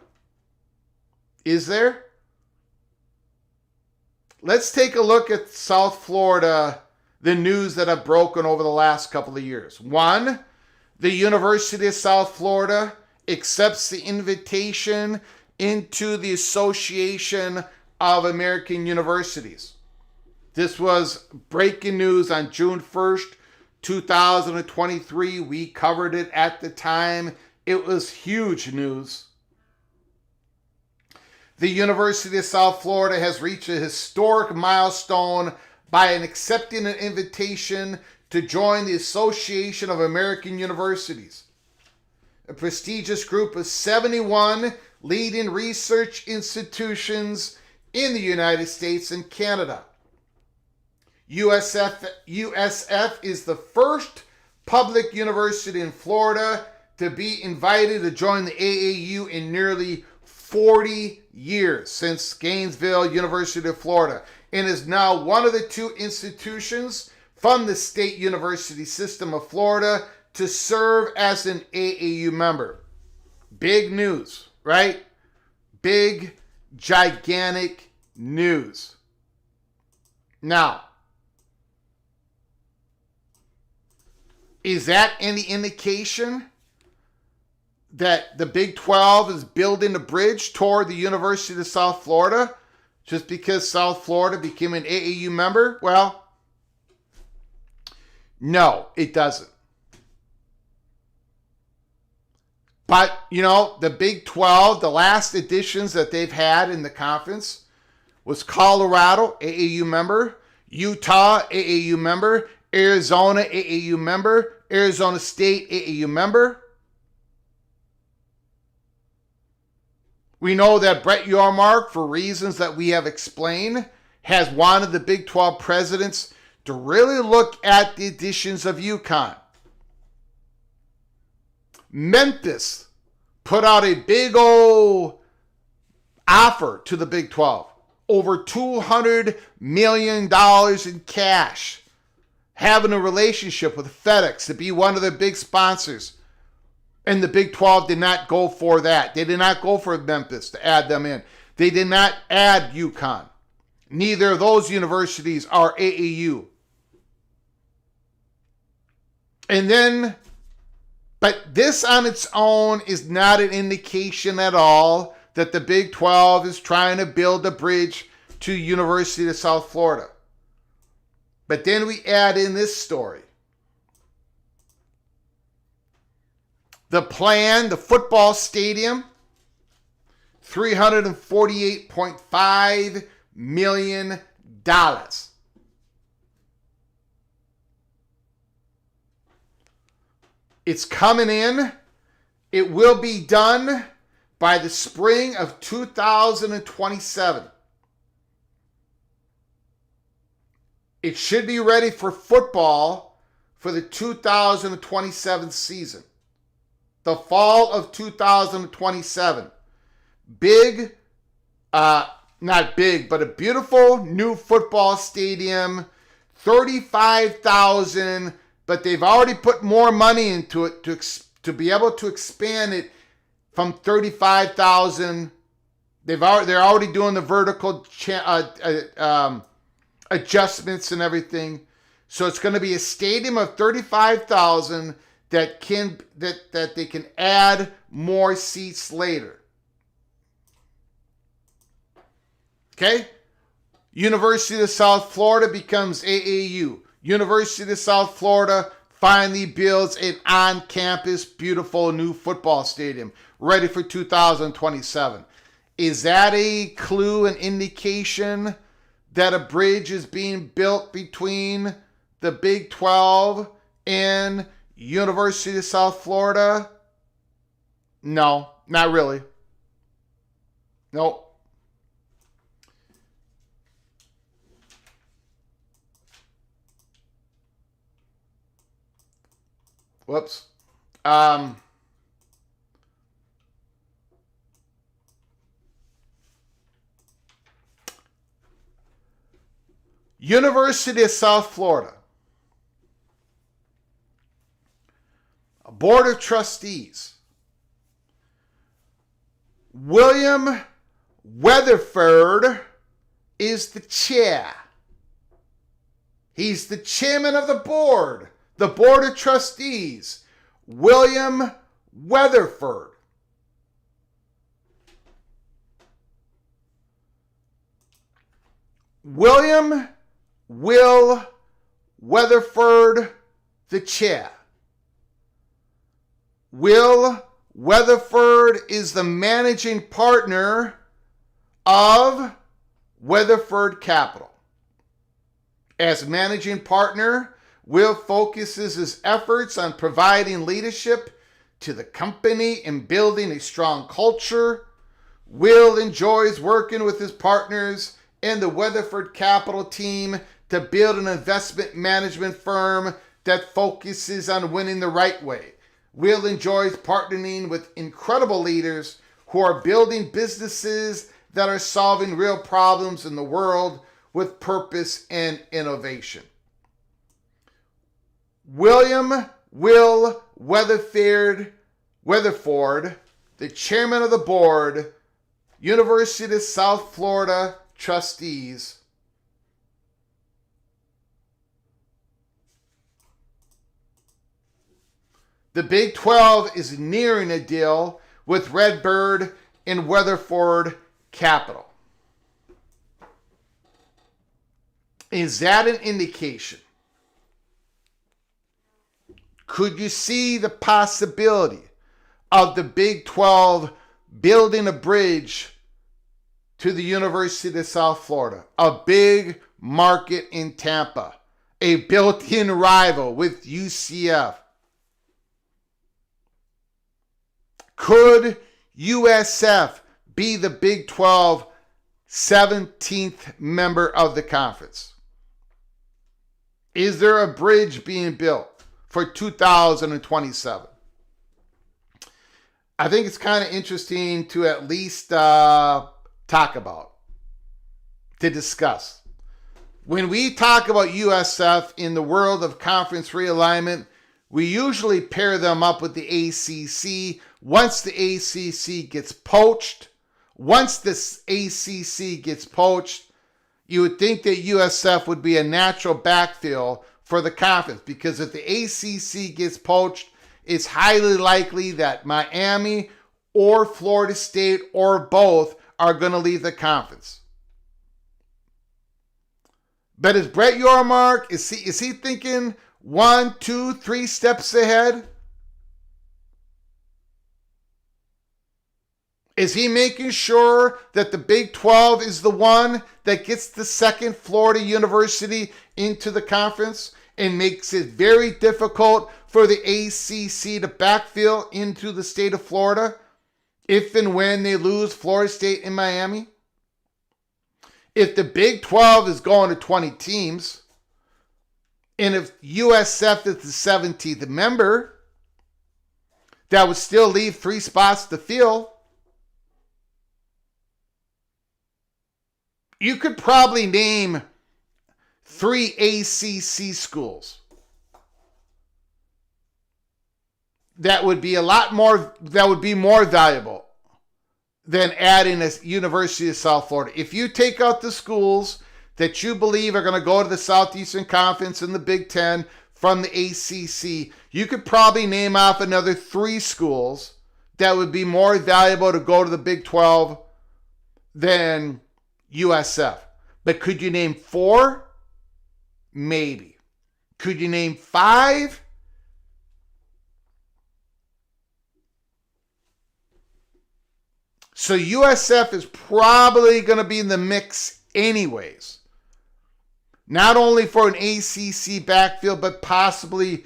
Speaker 1: Is there? Let's take a look at South Florida, the news that have broken over the last couple of years. One, the University of South Florida accepts the invitation into the Association of American Universities. This was breaking news on June 1st, 2023. We covered it at the time. It was huge news. The University of South Florida has reached a historic milestone by accepting an invitation to join the Association of American Universities, a prestigious group of 71 leading research institutions in the United States and Canada. USF is the first public university in Florida to be invited to join the AAU in nearly 40 years, since Gainesville University of Florida, and is now one of the two institutions from the State University System of Florida to serve as an AAU member. Big news, right? Big, gigantic news. Now, is that any indication that the Big 12 is building a bridge toward the University of South Florida just because South Florida became an AAU member? Well, no, it doesn't. But, the Big 12, the last editions that they've had in the conference was Colorado, AAU member, Utah, AAU member, Arizona, AAU member, Arizona State, AAU member. We know that Brett Yormark, for reasons that we have explained, has wanted the Big 12 presidents to really look at the additions of UConn. Memphis put out a big old offer to the Big 12. Over $200 million in cash. Having a relationship with FedEx to be one of their big sponsors. And the Big 12 did not go for that. They did not go for Memphis to add them in. They did not add UConn. Neither of those universities are AAU. But this on its own is not an indication at all that the Big 12 is trying to build a bridge to University of South Florida. But then we add in this story. The plan, the football stadium, $348.5 million. It's coming in. It will be done by the spring of 2027. It should be ready for football for the 2027 season. The fall of 2027. Big, not big, but a beautiful new football stadium. 35,000, but they've already put more money into it to be able to expand it from 35,000. They're already doing the vertical adjustments and everything. So it's going to be a stadium of 35,000 that they can add more seats later. Okay? University of South Florida becomes AAU. University of South Florida finally builds an on-campus, beautiful new football stadium ready for 2027. Is that a clue, an indication that a bridge is being built between the Big 12 and University of South Florida? No, not really. Nope. Whoops. University of South Florida. A board of trustees. William Weatherford is the chair. He's the chairman of the board of trustees. William Weatherford. William Will Weatherford, the chair. Will Weatherford is the managing partner of Weatherford Capital. As managing partner, Will focuses his efforts on providing leadership to the company and building a strong culture. Will enjoys working with his partners and the Weatherford Capital team to build an investment management firm that focuses on winning the right way. Will enjoys partnering with incredible leaders who are building businesses that are solving real problems in the world with purpose and innovation. William Will Weatherford, the chairman of the board, University of South Florida trustees. The Big 12 is nearing a deal with Redbird and Weatherford Capital. Is that an indication? Could you see the possibility of the Big 12 building a bridge to the University of South Florida? A big market in Tampa. A built-in rival with UCF. Could USF be the Big 12 17th member of the conference? Is there a bridge being built for 2027? I think it's kind of interesting to at least talk about, to discuss. When we talk about USF in the world of conference realignment, we usually pair them up with the ACC. Once the ACC gets poached, you would think that USF would be a natural backfill for the conference, because if the ACC gets poached, it's highly likely that Miami or Florida State or both are going to leave the conference. But is Brett Yormark, is he thinking 1, 2, 3 steps ahead? Is he making sure that the Big 12 is the one that gets the second Florida university into the conference and makes it very difficult for the ACC to backfill into the state of Florida if and when they lose Florida State and Miami? If the Big 12 is going to 20 teams, and if USF is the 17th member, that would still leave 3 spots to fill. You could probably name 3 ACC schools that would be more valuable than adding a University of South Florida. If you take out the schools that you believe are going to go to the Southeastern Conference and the Big Ten from the ACC, you could probably name off another 3 schools that would be more valuable to go to the Big 12 than USF. But could you name 4? Maybe. Could you name 5? So USF is probably going to be in the mix anyways. Not only for an ACC backfield, but possibly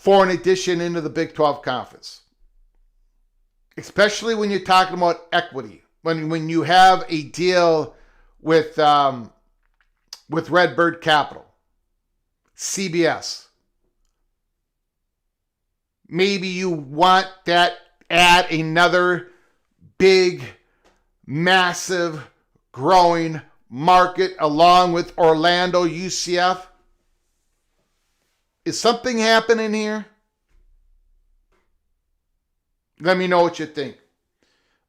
Speaker 1: for an addition into the Big 12 Conference. Especially when you're talking about equity. When you have a deal with Redbird Capital, CBS. Maybe you want that, add another big, massive, growing market along with Orlando, UCF. Is something happening here? Let me know what you think.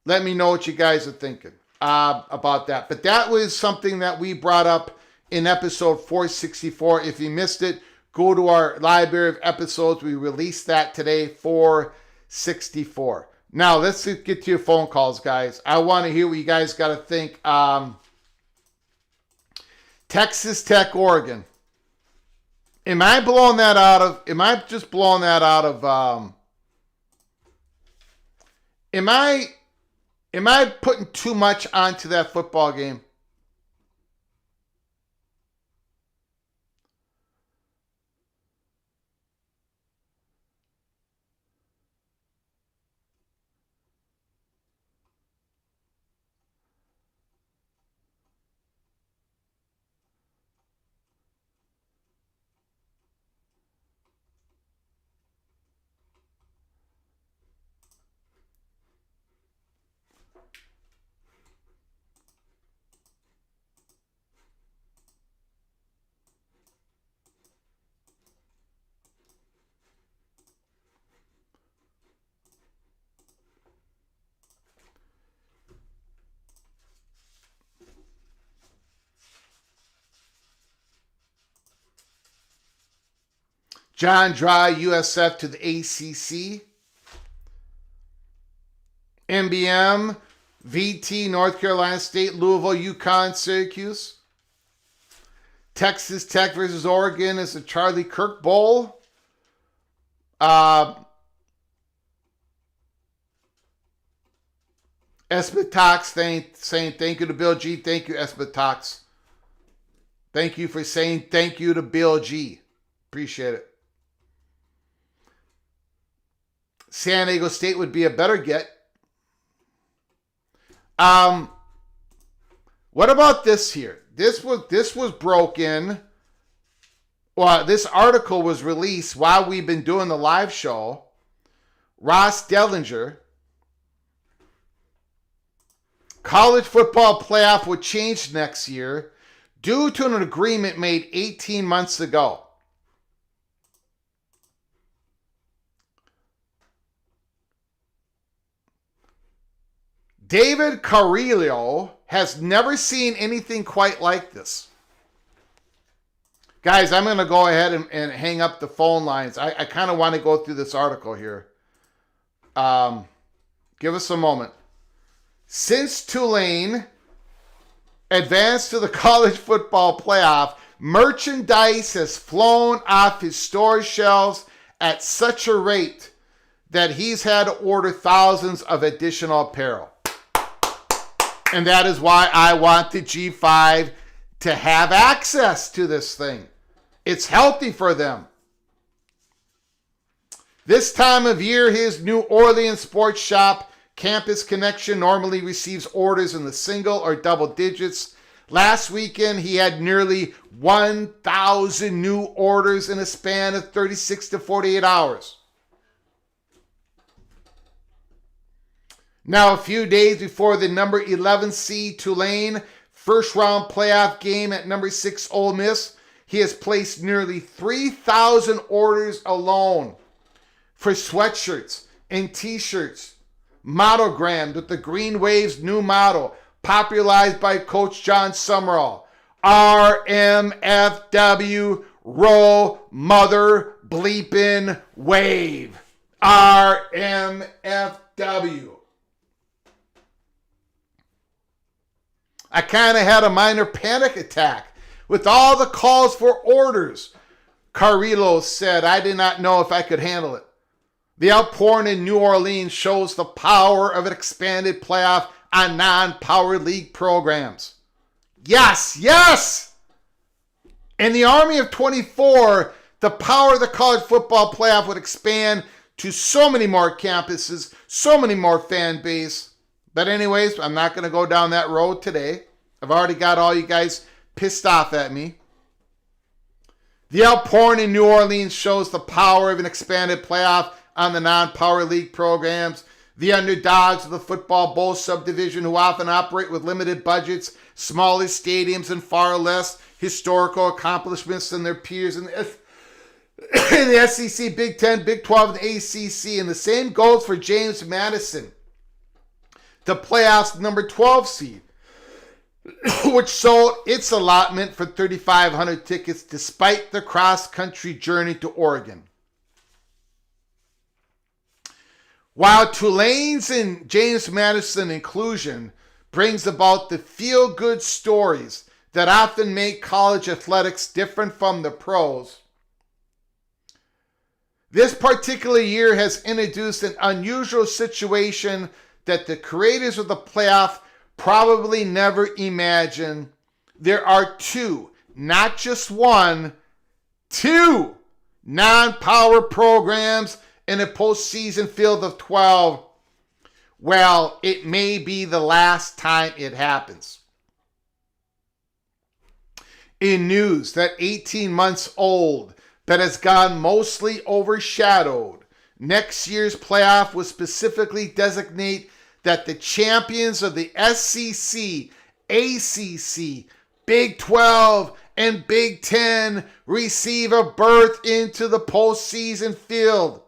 Speaker 1: Let me know what you guys are thinking about that. But that was something that we brought up in episode 464. If you missed it, go to our library of episodes. We released that today, 464. Now, let's get to your phone calls, guys. I want to hear what you guys got to think. Texas Tech, Oregon. Am I blowing that out of... Am I just blowing that out of... Am I putting too much onto that football game? John Dry, USF to the ACC. NBM, VT, North Carolina State, Louisville, UConn, Syracuse. Texas Tech versus Oregon is the Charlie Kirk Bowl. Espetox saying thank you to Bill G. Thank you, Espetox. Thank you for saying thank you to Bill G. Appreciate it. San Diego State would be a better get. What about this here? This was broken. Well, this article was released while we've been doing the live show. Ross Dellinger. College football playoff would change next year due to an agreement made 18 months ago. David Carrillo has never seen anything quite like this. Guys, I'm going to go ahead and hang up the phone lines. I kind of want to go through this article here. Give us a moment. Since Tulane advanced to the college football playoff, merchandise has flown off his store shelves at such a rate that he's had to order thousands of additional apparel. And that is why I want the G5 to have access to this thing. It's healthy for them. This time of year, his New Orleans sports shop, Campus Connection, normally receives orders in the single or double digits. Last weekend, he had nearly 1,000 new orders in a span of 36 to 48 hours. Now, a few days before the number 11 seed Tulane first round playoff game at number 6 Ole Miss, he has placed nearly 3,000 orders alone for sweatshirts and t-shirts, monogrammed with the Green Wave's new motto, popularized by Coach John Summerall. RMFW, roll mother bleepin' wave. RMFW. I kind of had a minor panic attack with all the calls for orders. Carrillo said, I did not know if I could handle it. The outpouring in New Orleans shows the power of an expanded playoff on non-power league programs. Yes, yes! In the army of 24, the power of the college football playoff would expand to so many more campuses, so many more fan base. But anyways, I'm not going to go down that road today. I've already got all you guys pissed off at me. The outpouring in New Orleans shows the power of an expanded playoff on the non-power league programs. The underdogs of the football bowl subdivision, who often operate with limited budgets, smaller stadiums, and far less historical accomplishments than their peers in the SEC, Big 10, Big 12, and ACC. And the same goes for James Madison, the playoff's number 12 seed, which sold its allotment for 3,500 tickets despite the cross-country journey to Oregon. While Tulane's and James Madison inclusion brings about the feel-good stories that often make college athletics different from the pros, this particular year has introduced an unusual situation that the creators of the playoff probably never imagined. There are two, not just one, two non-power programs in a postseason field of 12. Well, it may be the last time it happens. In news that 18 months old that has gone mostly overshadowed, next year's playoff will specifically designate that the champions of the SEC, ACC, Big 12, and Big 10 receive a berth into the postseason field,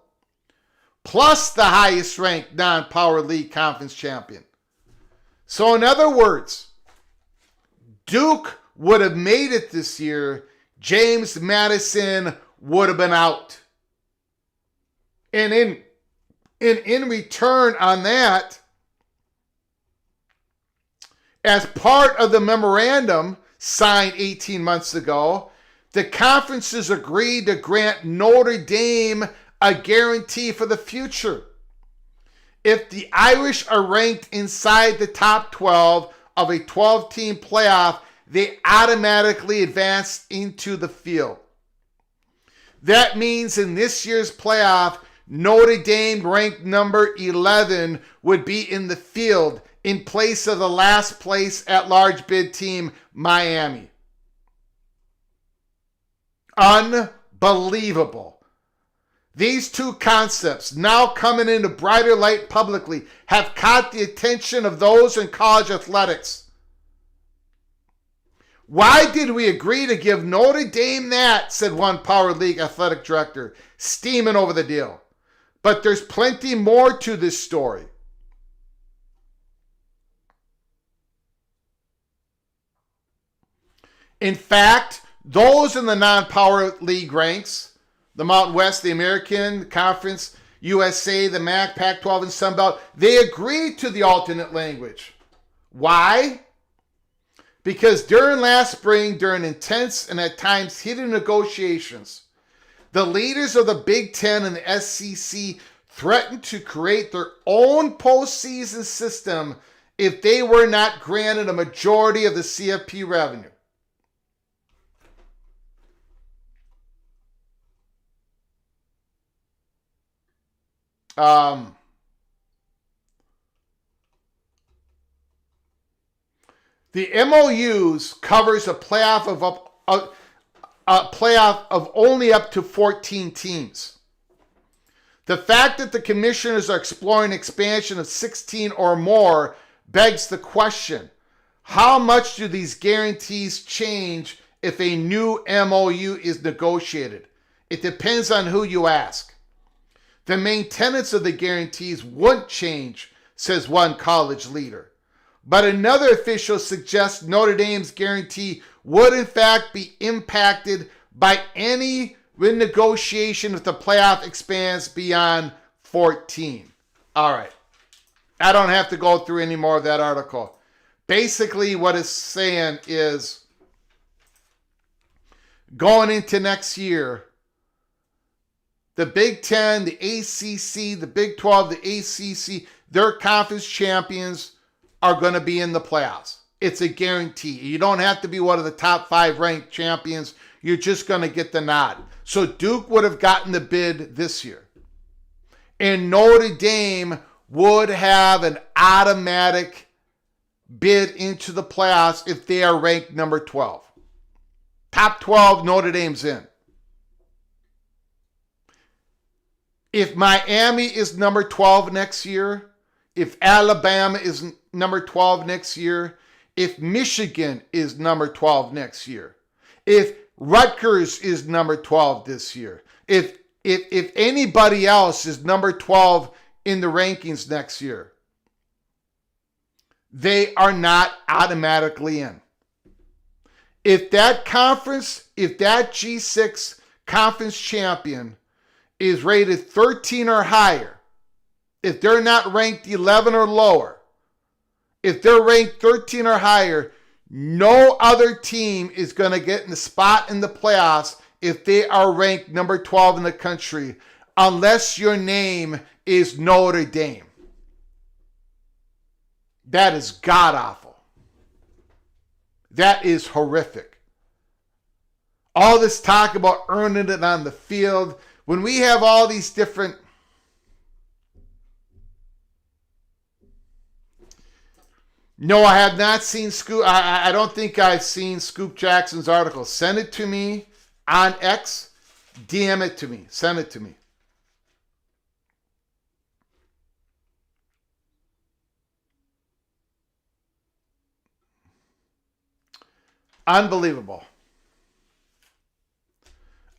Speaker 1: plus the highest ranked non-power league conference champion. So in other words, Duke would have made it this year. James Madison would have been out. And in return on that, as part of the memorandum signed 18 months ago, the conferences agreed to grant Notre Dame a guarantee for the future. If the Irish are ranked inside the top 12 of a 12-team playoff, they automatically advance into the field. That means in this year's playoff, Notre Dame, ranked number 11, would be in the field in place of the last place at-large bid team, Miami. Unbelievable. These two concepts, now coming into brighter light publicly, have caught the attention of those in college athletics. Why did we agree to give Notre Dame that, said one Power League athletic director, steaming over the deal. But there's plenty more to this story. In fact, those in the non-power league ranks, the Mountain West, the American Conference, USA, the MAC, Pac-12, and Sunbelt, they agreed to the alternate language. Why? Because during last spring, during intense and at times heated negotiations, the leaders of the Big 10 and the SEC threatened to create their own postseason system if they were not granted a majority of the CFP revenue. The MOUs covers a playoff of only up to 14 teams. The fact that the commissioners are exploring expansion of 16 or more begs the question, how much do these guarantees change if a new MOU is negotiated? It depends on who you ask. The main tenets of the guarantees wouldn't change, says one college leader. But another official suggests Notre Dame's guarantee would in fact be impacted by any renegotiation if the playoff expands beyond 14. All right. I don't have to go through any more of that article. Basically, what it's saying is going into next year, the Big 10, the ACC, the Big 12, the ACC, their conference champions are going to be in the playoffs. It's a guarantee. You don't have to be one of the top 5 ranked champions. you're just going to get the nod. So Duke would have gotten the bid this year. And Notre Dame would have an automatic bid into the playoffs if they are ranked number 12. Top 12, Notre Dame's in. If Miami is number 12 next year, if Alabama is number 12 next year, if Michigan is number 12 next year, if Rutgers is number 12 this year, if anybody else is number 12 in the rankings next year, they are not automatically in. If that conference, if that G6 conference champion is rated 13 or higher, if they're not ranked 11 or lower, if they're ranked 13 or higher, no other team is going to get in the spot in the playoffs if they are ranked number 12 in the country, unless your name is Notre Dame. That is god-awful. That is horrific. All this talk about earning it on the field, when we have all these different... No, I have not seen Scoop. I don't think I've seen Scoop Jackson's article. Send it to me on X. DM it to me. Send it to me. Unbelievable.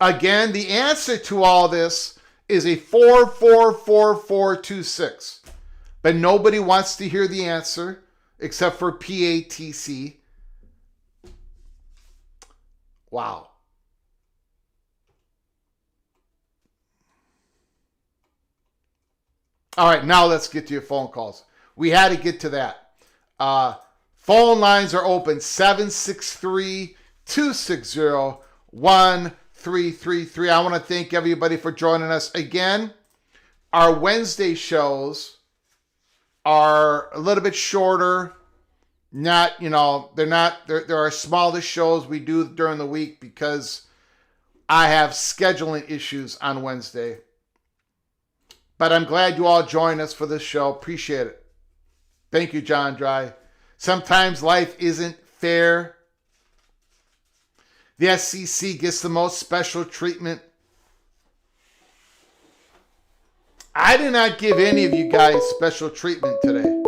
Speaker 1: Again, the answer to all this is a 4-4-4-4-2-6. But nobody wants to hear the answer except for PATC. Wow. All right, now let's get to your phone calls. We had to get to that. Phone lines are open, 763-260-1333. I want to thank everybody for joining us. Again, our Wednesday shows are a little bit shorter. There are smaller shows we do during the week because I have scheduling issues on Wednesday. But I'm glad you all joined us for this show. Appreciate it. Thank you, John Dry. Sometimes life isn't fair. The SEC gets the most special treatment. I did not give any of you guys special treatment today.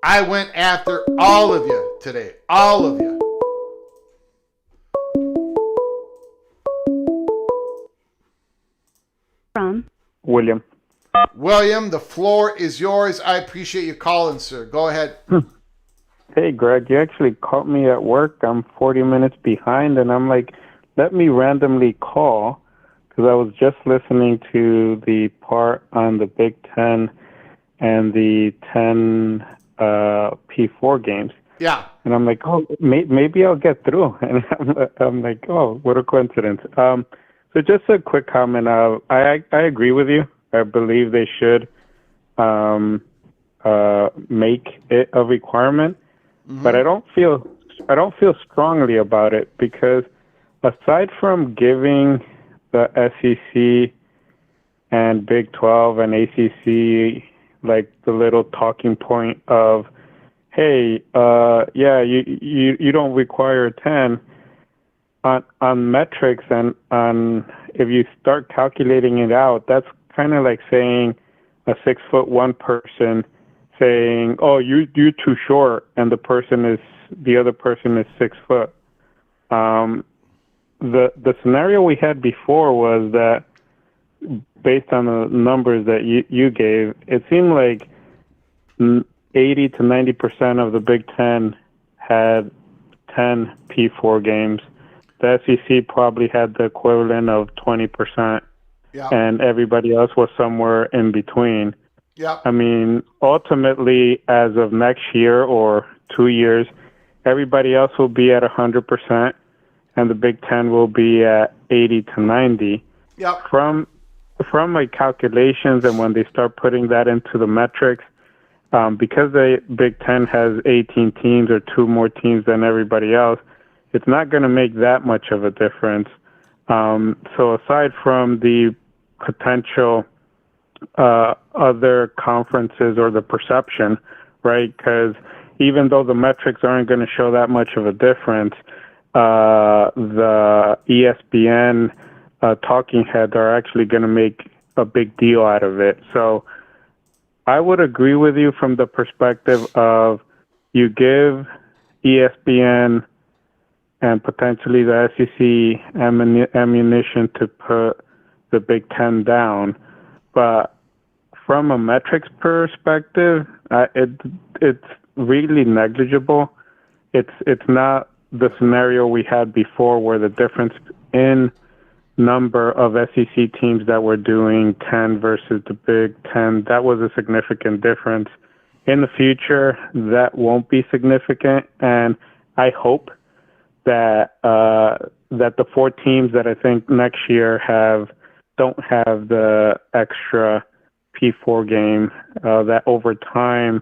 Speaker 1: I went after all of you today. All of you.
Speaker 3: From
Speaker 4: William.
Speaker 1: William, the floor is yours. I appreciate you calling, sir. Go ahead.
Speaker 4: Hey, Greg, you actually caught me at work. I'm 40 minutes behind, and I'm like, let me randomly call because I was just listening to the part on the Big Ten and the 10 P4 games.
Speaker 1: Yeah.
Speaker 4: And I'm like, oh, maybe I'll get through. And I'm like, oh, what a coincidence. So just a quick comment. I agree with you. I believe they should make it a requirement. Mm-hmm. But I don't feel strongly about it because aside from giving the SEC and Big 12 and ACC like the little talking point of, hey, you don't require 10 on metrics and on if you start calculating it out, that's kind of like saying a 6'1" person saying, "Oh, you're too short," and the other person is 6 foot. The scenario we had before was that, based on the numbers that you gave, it seemed like 80 to 90% of the Big Ten had 10 P4 games. The SEC probably had the equivalent of 20%, and everybody else was somewhere in between.
Speaker 1: Yeah.
Speaker 4: I mean, ultimately, as of next year or 2 years, everybody else will be at 100%, and the Big Ten will be at 80 to 90.
Speaker 1: Yeah.
Speaker 4: From my calculations, and when they start putting that into the metrics, because the Big Ten has 18 teams or 2 more teams than everybody else, it's not going to make that much of a difference. So aside from the potential other conferences or the perception, right? Because even though the metrics aren't going to show that much of a difference, the ESPN talking heads are actually going to make a big deal out of it. So I would agree with you from the perspective of you give ESPN and potentially the SEC ammunition to put the Big Ten down. But from a metrics perspective, it's really negligible. It's not the scenario we had before where the difference in number of SEC teams that were doing 10 versus the Big Ten, that was a significant difference. In the future, that won't be significant, and I hope that that the 4 teams that I think next year don't have the extra P4 game, that over time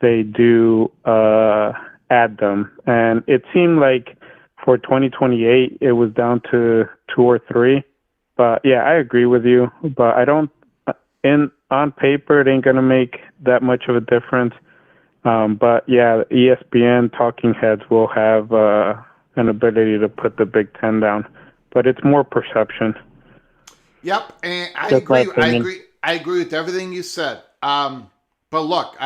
Speaker 4: they do add them. And it seemed like for 2028 it was down to 2 or 3. But yeah, I agree with you. But I don't. On paper, it ain't gonna make that much of a difference. But yeah, ESPN talking heads will have an ability to put the Big Ten down, but it's more perception.
Speaker 1: Yep, and I
Speaker 4: That's my
Speaker 1: agree.
Speaker 4: opinion.
Speaker 1: I agree with everything you said. But look,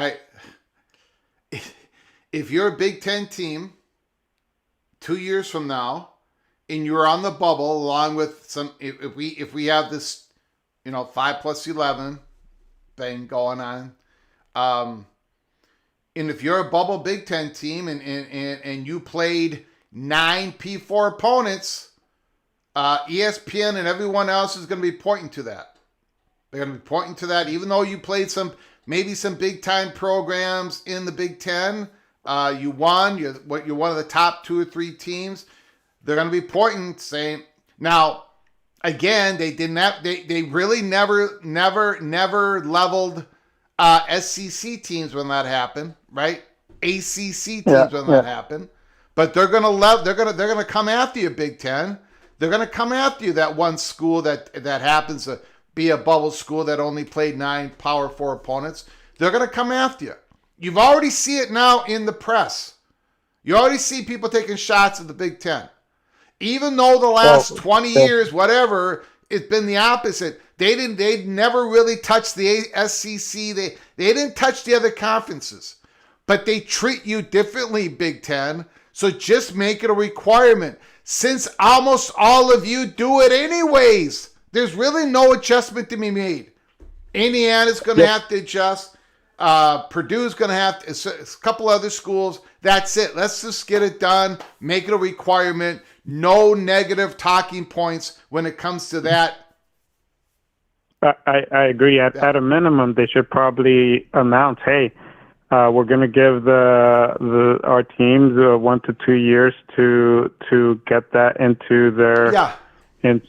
Speaker 1: if you're a Big Ten team 2 years from now, and you're on the bubble along with some, if we have this, 5+11 thing going on, and if you're a bubble Big Ten team and you played 9 P4 opponents, ESPN and everyone else is going to be pointing to that. They're going to be pointing to that, even though you played maybe some big time programs in the Big Ten. You won. You're one of the top 2 or 3 teams. They're going to be pointing, saying, now, again, they didn't have. They really never leveled SEC teams when that happened, right? ACC teams when that happened. But they're going to they're going to come after you, Big Ten. They're going to come after you, that one school that happens to be a bubble school that only played 9 Power 4 opponents. They're going to come after you. You've already see it now in the press. You already see people taking shots at the Big Ten. Even though the last 20 years, whatever, it's been the opposite. They never really touched the SEC. They didn't touch the other conferences. But they treat you differently, Big Ten. So just make it a requirement. Since almost all of you do it anyways, there's really no adjustment to be made. Indiana's going to have to adjust. Purdue's going to have to, a couple other schools. That's it. Let's just get it done. Make it a requirement. No negative talking points when it comes to that.
Speaker 4: I agree. At a minimum, they should probably announce, hey, we're going to give our teams 1 to 2 years to get that into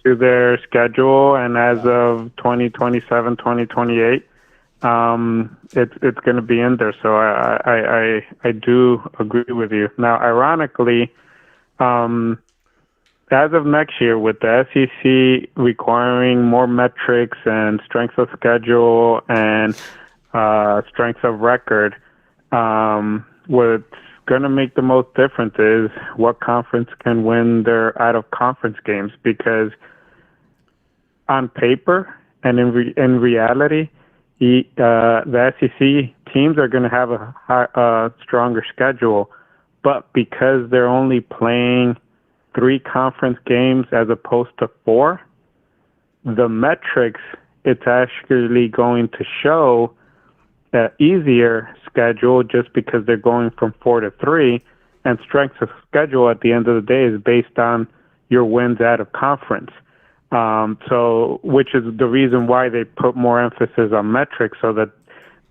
Speaker 4: their schedule, and as of 2027, 2028, it's going to be in there. So I do agree with you. Now, ironically, as of next year, with the SEC requiring more metrics and strength of schedule and strength of record, what's going to make the most difference is what conference can win their out-of-conference games. Because on paper and in reality, the SEC teams are going to have a stronger schedule, but because they're only playing 3 conference games as opposed to 4, the metrics, it's actually going to show an easier schedule just because they're going from 4 to 3, and strength of schedule at the end of the day is based on your wins out of conference. So, which is the reason why they put more emphasis on metrics, so that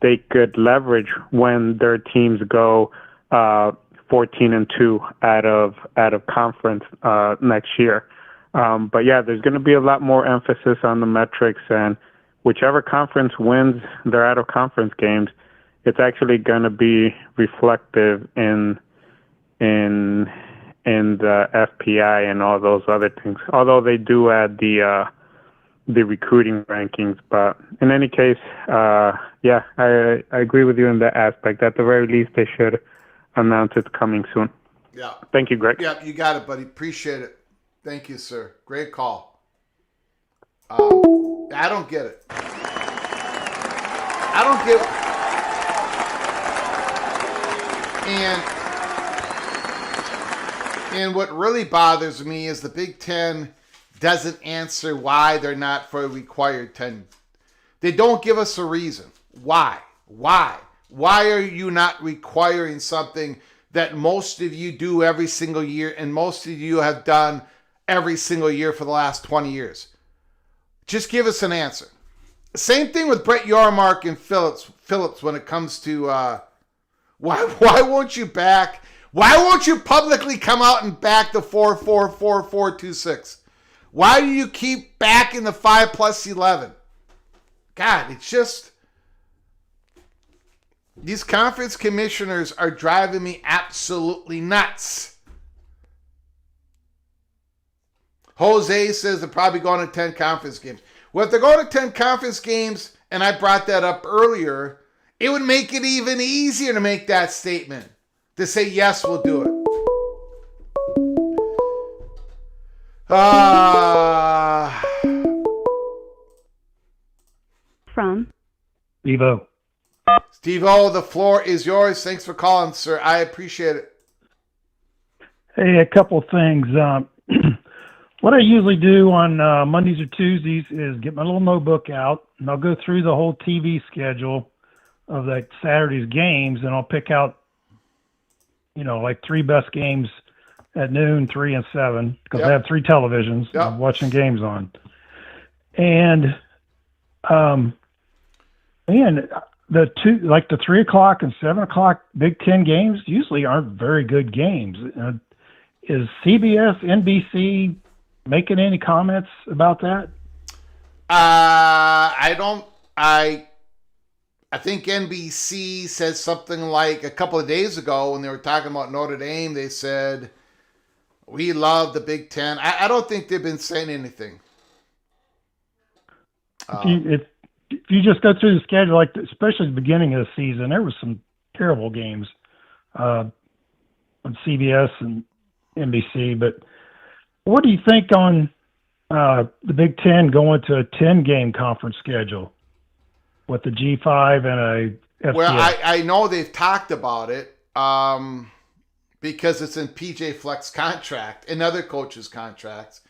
Speaker 4: they could leverage when their teams go 14-2 out of conference next year. But yeah, there's going to be a lot more emphasis on the metrics, and whichever conference wins their out of conference games, it's actually going to be reflective in in the FPI and all those other things. Although they do add the recruiting rankings, but in any case, yeah, I agree with you in that aspect. At the very least, they should announce it's coming soon.
Speaker 1: Yeah.
Speaker 4: Thank you, Greg.
Speaker 1: Yeah, you got it, buddy. Appreciate it. Thank you, sir. Great call. I don't get it. I don't get and what really bothers me is the Big Ten doesn't answer why they're not for a required 10. They don't give us a reason. Why? Why are you not requiring something that most of you do every single year and most of you have done every single year for the last 20 years? Just give us an answer. Same thing with Brett Yormark and Phillips when it comes to why won't you publicly come out and back the 4-4-4-4-2-6? Why do you keep backing the 5+11? God, it's just these conference commissioners are driving me absolutely nuts. Jose says they're probably going to 10 conference games. Well, if they're going to 10 conference games, and I brought that up earlier, it would make it even easier to make that statement. To say, yes, we'll do it.
Speaker 3: From
Speaker 1: Steve-O, the floor is yours. Thanks for calling, sir. I appreciate it.
Speaker 5: Hey, a couple things. What I usually do on Mondays or Tuesdays is get my little notebook out, and I'll go through the whole TV schedule of like Saturday's games, and I'll pick out, like 3 best games at noon, 3 and 7, because I have 3 televisions I'm watching games on. And the 3 o'clock and 7 o'clock Big Ten games usually aren't very good games. Is CBS, NBC making any comments about that?
Speaker 1: I think NBC said something like a couple of days ago when they were talking about Notre Dame, they said, we love the Big Ten. I don't think they've been saying anything.
Speaker 5: If you just go through the schedule, especially the beginning of the season, there was some terrible games on CBS and NBC. But what do you think on the Big Ten going to a 10-game conference schedule with the G5 and a FCS?
Speaker 1: Well, I know they've talked about it because it's in PJ Fleck's contract and other coaches' contracts.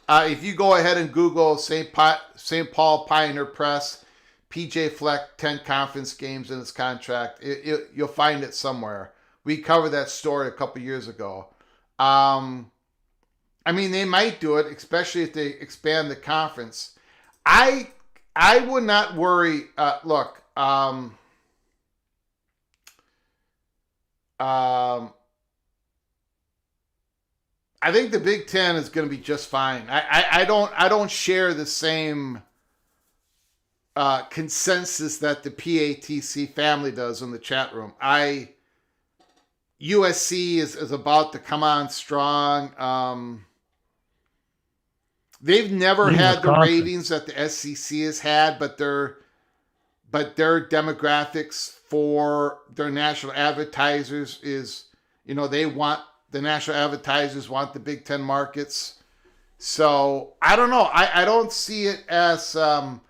Speaker 1: If you go ahead and Google St. Paul Pioneer Press, PJ Fleck 10 conference games in his contract, you'll find it somewhere. We covered that story a couple years ago. They might do it, especially if they expand the conference. I would not worry. Look, I think the Big Ten is going to be just fine. I don't share the same consensus that the PATC family does in the chat room. USC is about to come on strong. They've never had the ratings that the SEC has had, but their demographics for their national advertisers is, they want the national advertisers want the Big Ten markets. So I don't know. I don't see it as how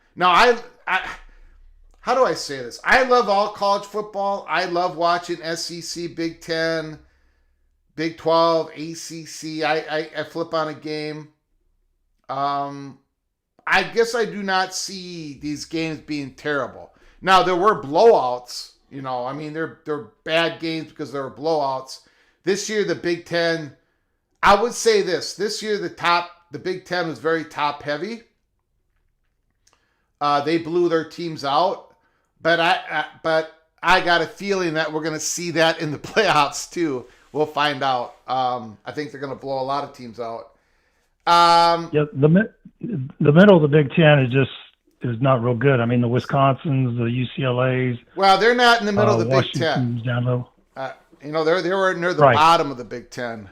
Speaker 1: do I say this? I love all college football. I love watching SEC, Big Ten, Big 12, ACC. I flip on a game. I guess I do not see these games being terrible. Now, there were blowouts. They're bad games because there were blowouts. This year, the Big Ten, I would say this. This year, the Big Ten was very top-heavy. They blew their teams out. But I got a feeling that we're going to see that in the playoffs, too. We'll find out. I think they're going to blow a lot of teams out.
Speaker 5: The middle of the Big Ten is not real good. The Wisconsins, the UCLA's.
Speaker 1: Well, they're not in the middle of the Big Ten.
Speaker 5: Down low.
Speaker 1: They were near the bottom of the Big Ten.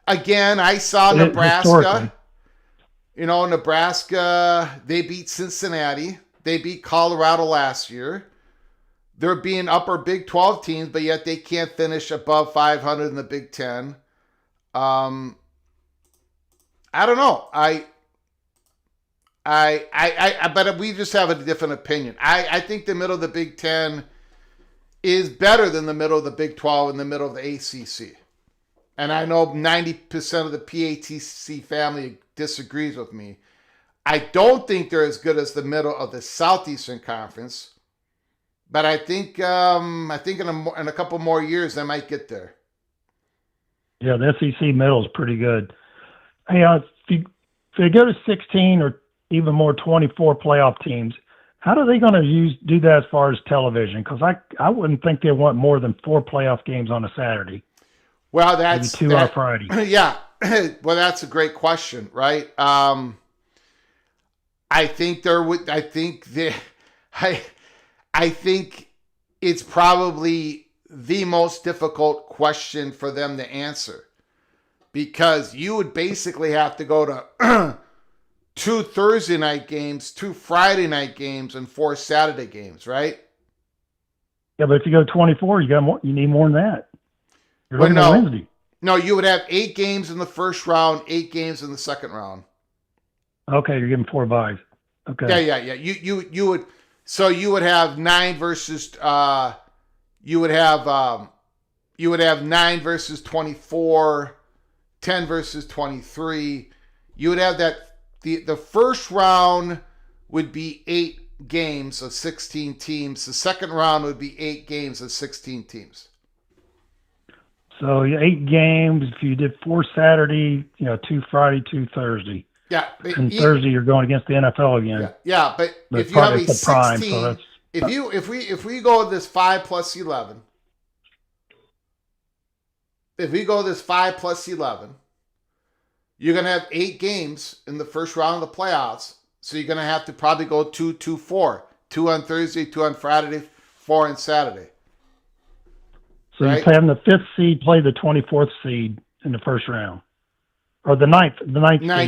Speaker 1: Again, I saw Nebraska. Nebraska, they beat Cincinnati. They beat Colorado last year. They're being upper Big 12 teams, but yet they can't finish above 500 in the Big 10. I don't know. But we just have a different opinion. I think the middle of the Big 10 is better than the middle of the Big 12 and the middle of the ACC. And I know 90% of the PATC family disagrees with me. I don't think they're as good as the middle of the Southeastern Conference, but I think in a couple more years they might get there.
Speaker 5: Yeah, the SEC middle is pretty good. Hey, if they go to 16 or even more 24 playoff teams, how are they going to do that as far as television? Because I wouldn't think they want more than 4 playoff games on a Saturday.
Speaker 1: Well, that's
Speaker 5: maybe 2 on Friday.
Speaker 1: Yeah. Well, that's a great question, right? I think it's probably the most difficult question for them to answer, because you would basically have to go to 2 Thursday night games, 2 Friday night games, and 4 Saturday games, right?
Speaker 5: Yeah, but if you go 24, you need more than that. You're looking at Wednesday.
Speaker 1: No, you would have 8 games in the first round, 8 games in the second round.
Speaker 5: Okay, you're giving 4 byes. Okay.
Speaker 1: Yeah. You would. So you would have 9 versus. You would have 9 versus 24, 10 versus 23. You would have that. The first round would be 8 games of 16 teams. The second round would be 8 games of 16 teams.
Speaker 5: So 8 games. If you did 4 Saturday, 2 Friday, 2 Thursday.
Speaker 1: Yeah,
Speaker 5: and Thursday you're going against the NFL again.
Speaker 1: Yeah, but if you have a 16, prime, so if we go this 5 plus 11, if we go this 5 plus 11, you're gonna have 8 games in the first round of the playoffs. So you're gonna have to probably go 2, 2, 4, 2 on Thursday, 2 on Friday, 4 on Saturday.
Speaker 5: So right? You're having the 5th seed play the 24th seed in the first round. Or the ninth seed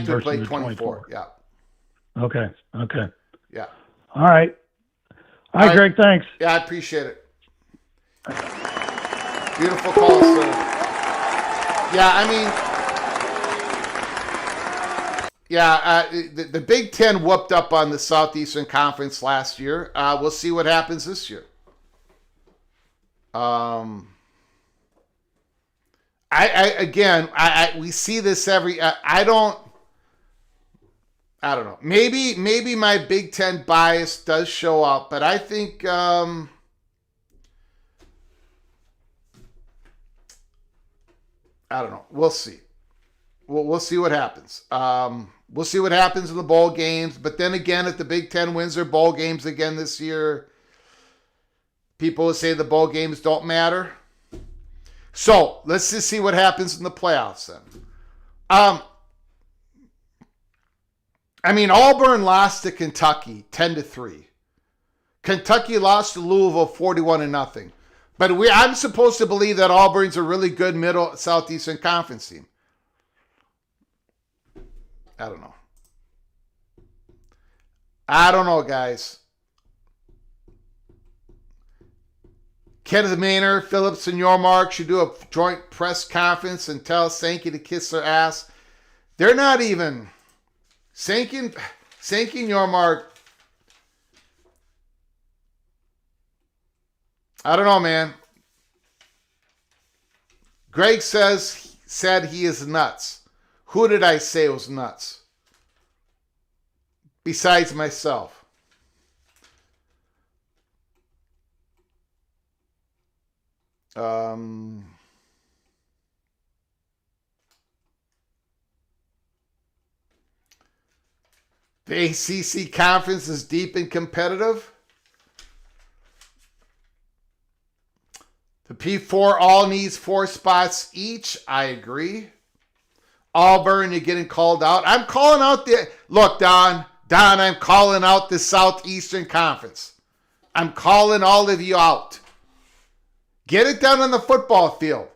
Speaker 5: versus
Speaker 1: play
Speaker 5: the
Speaker 1: 24. Yeah.
Speaker 5: Okay.
Speaker 1: Yeah.
Speaker 5: All right. All right, Greg, thanks.
Speaker 1: Yeah, I appreciate it. Beautiful call, sir. The Big Ten whooped up on the Southeastern Conference last year. We'll see what happens this year. We see this every. I don't know. Maybe my Big Ten bias does show up, but I think I don't know. We'll see. We'll see what happens. We'll see what happens in the bowl games. But then again, if the Big Ten wins their bowl games again this year, people will say the bowl games don't matter. So let's just see what happens in the playoffs then. Auburn lost to Kentucky 10-3. Kentucky lost to Louisville 41-0. But I'm supposed to believe that Auburn's a really good middle Southeastern Conference team. I don't know, guys. Kenneth Maynard, Phillips, and Yormark should do a joint press conference and tell Sankey to kiss their ass. They're not even. Sankey and Yormark. I don't know, man. Greg said he is nuts. Who did I say was nuts? Besides myself. The ACC conference is deep and competitive. The P4 all needs 4 spots each. I agree. Auburn, you're getting called out. I'm calling out look, Don, I'm calling out the Southeastern Conference. I'm calling all of you out. Get it done on the football field.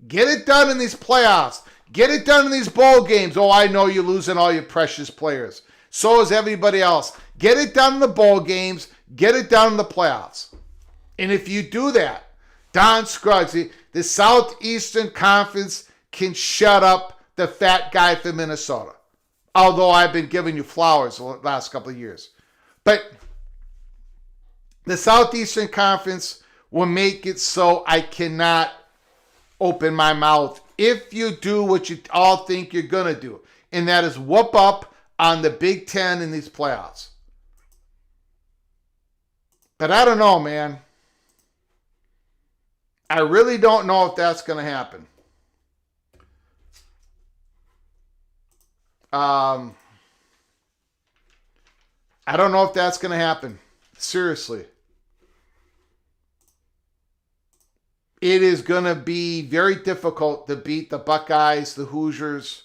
Speaker 1: Get it done in these playoffs. Get it done in these bowl games. Oh, I know you're losing all your precious players. So is everybody else. Get it done in the bowl games. Get it done in the playoffs. And if you do that, Don Scruggs, the Southeastern Conference can shut up the fat guy from Minnesota. Although I've been giving you flowers the last couple of years. But the Southeastern Conference will make it so I cannot open my mouth if you do what you all think you're going to do. And that is whoop up on the Big Ten in these playoffs. But I don't know, man. I really don't know if that's going to happen. I don't know if that's going to happen. Seriously. It is going to be very difficult to beat the Buckeyes, the Hoosiers.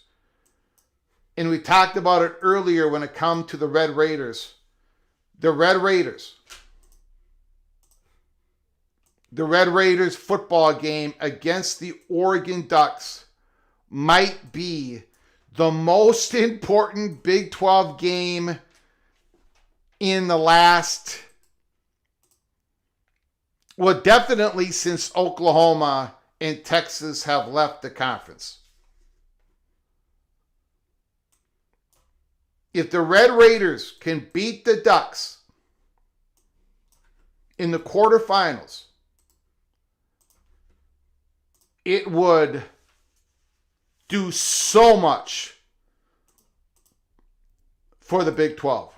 Speaker 1: And we talked about it earlier when it comes to the Red Raiders. The Red Raiders football game against the Oregon Ducks might be the most important Big 12 game in the last, well, definitely since Oklahoma and Texas have left the conference. If the Red Raiders can beat the Ducks in the quarterfinals, it would do so much for the Big 12.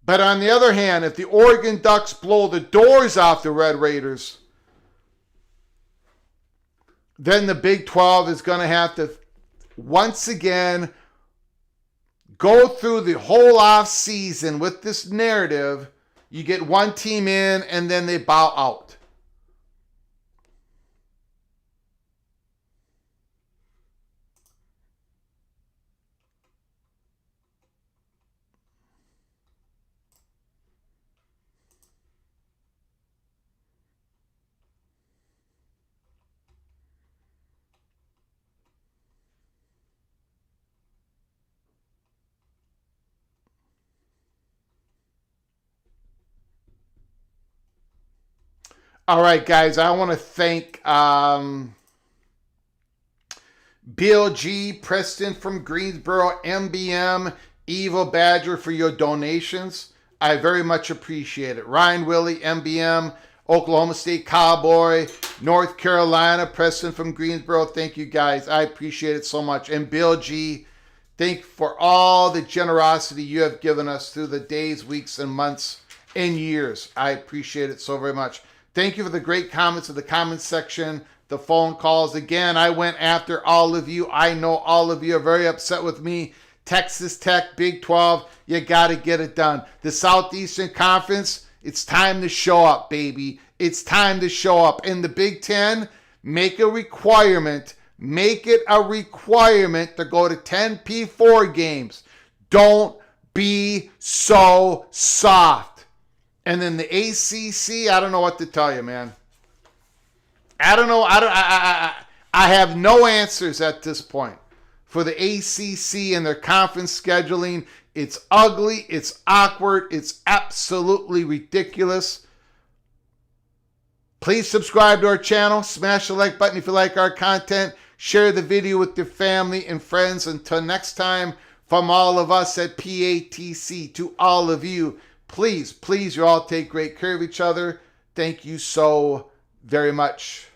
Speaker 1: But on the other hand, if the Oregon Ducks blow the doors off the Red Raiders, then the Big 12 is going to have to once again go through the whole off season with this narrative. You get one team in and then they bow out. All right, guys, I want to thank Bill G, Preston from Greensboro, MBM, Evil Badger for your donations. I very much appreciate it. Ryan Willie, MBM, Oklahoma State Cowboy, North Carolina, Preston from Greensboro. Thank you, guys. I appreciate it so much. And Bill G, thank you for all the generosity you have given us through the days, weeks, and months and years. I appreciate it so very much. Thank you for the great comments in the comments section, the phone calls. Again, I went after all of you. I know all of you are very upset with me. Texas Tech, Big 12, you got to get it done. The Southeastern Conference, it's time to show up, baby. It's time to show up. In the Big 10, make a requirement. Make it a requirement to go to 10 P4 games. Don't be so soft. And then the ACC, I don't know what to tell you, man. I don't know. I have no answers at this point for the ACC and their conference scheduling. It's ugly. It's awkward. It's absolutely ridiculous. Please subscribe to our channel. Smash the like button if you like our content. Share the video with your family and friends. Until next time, from all of us at PATC to all of you, please, you all take great care of each other. Thank you so very much.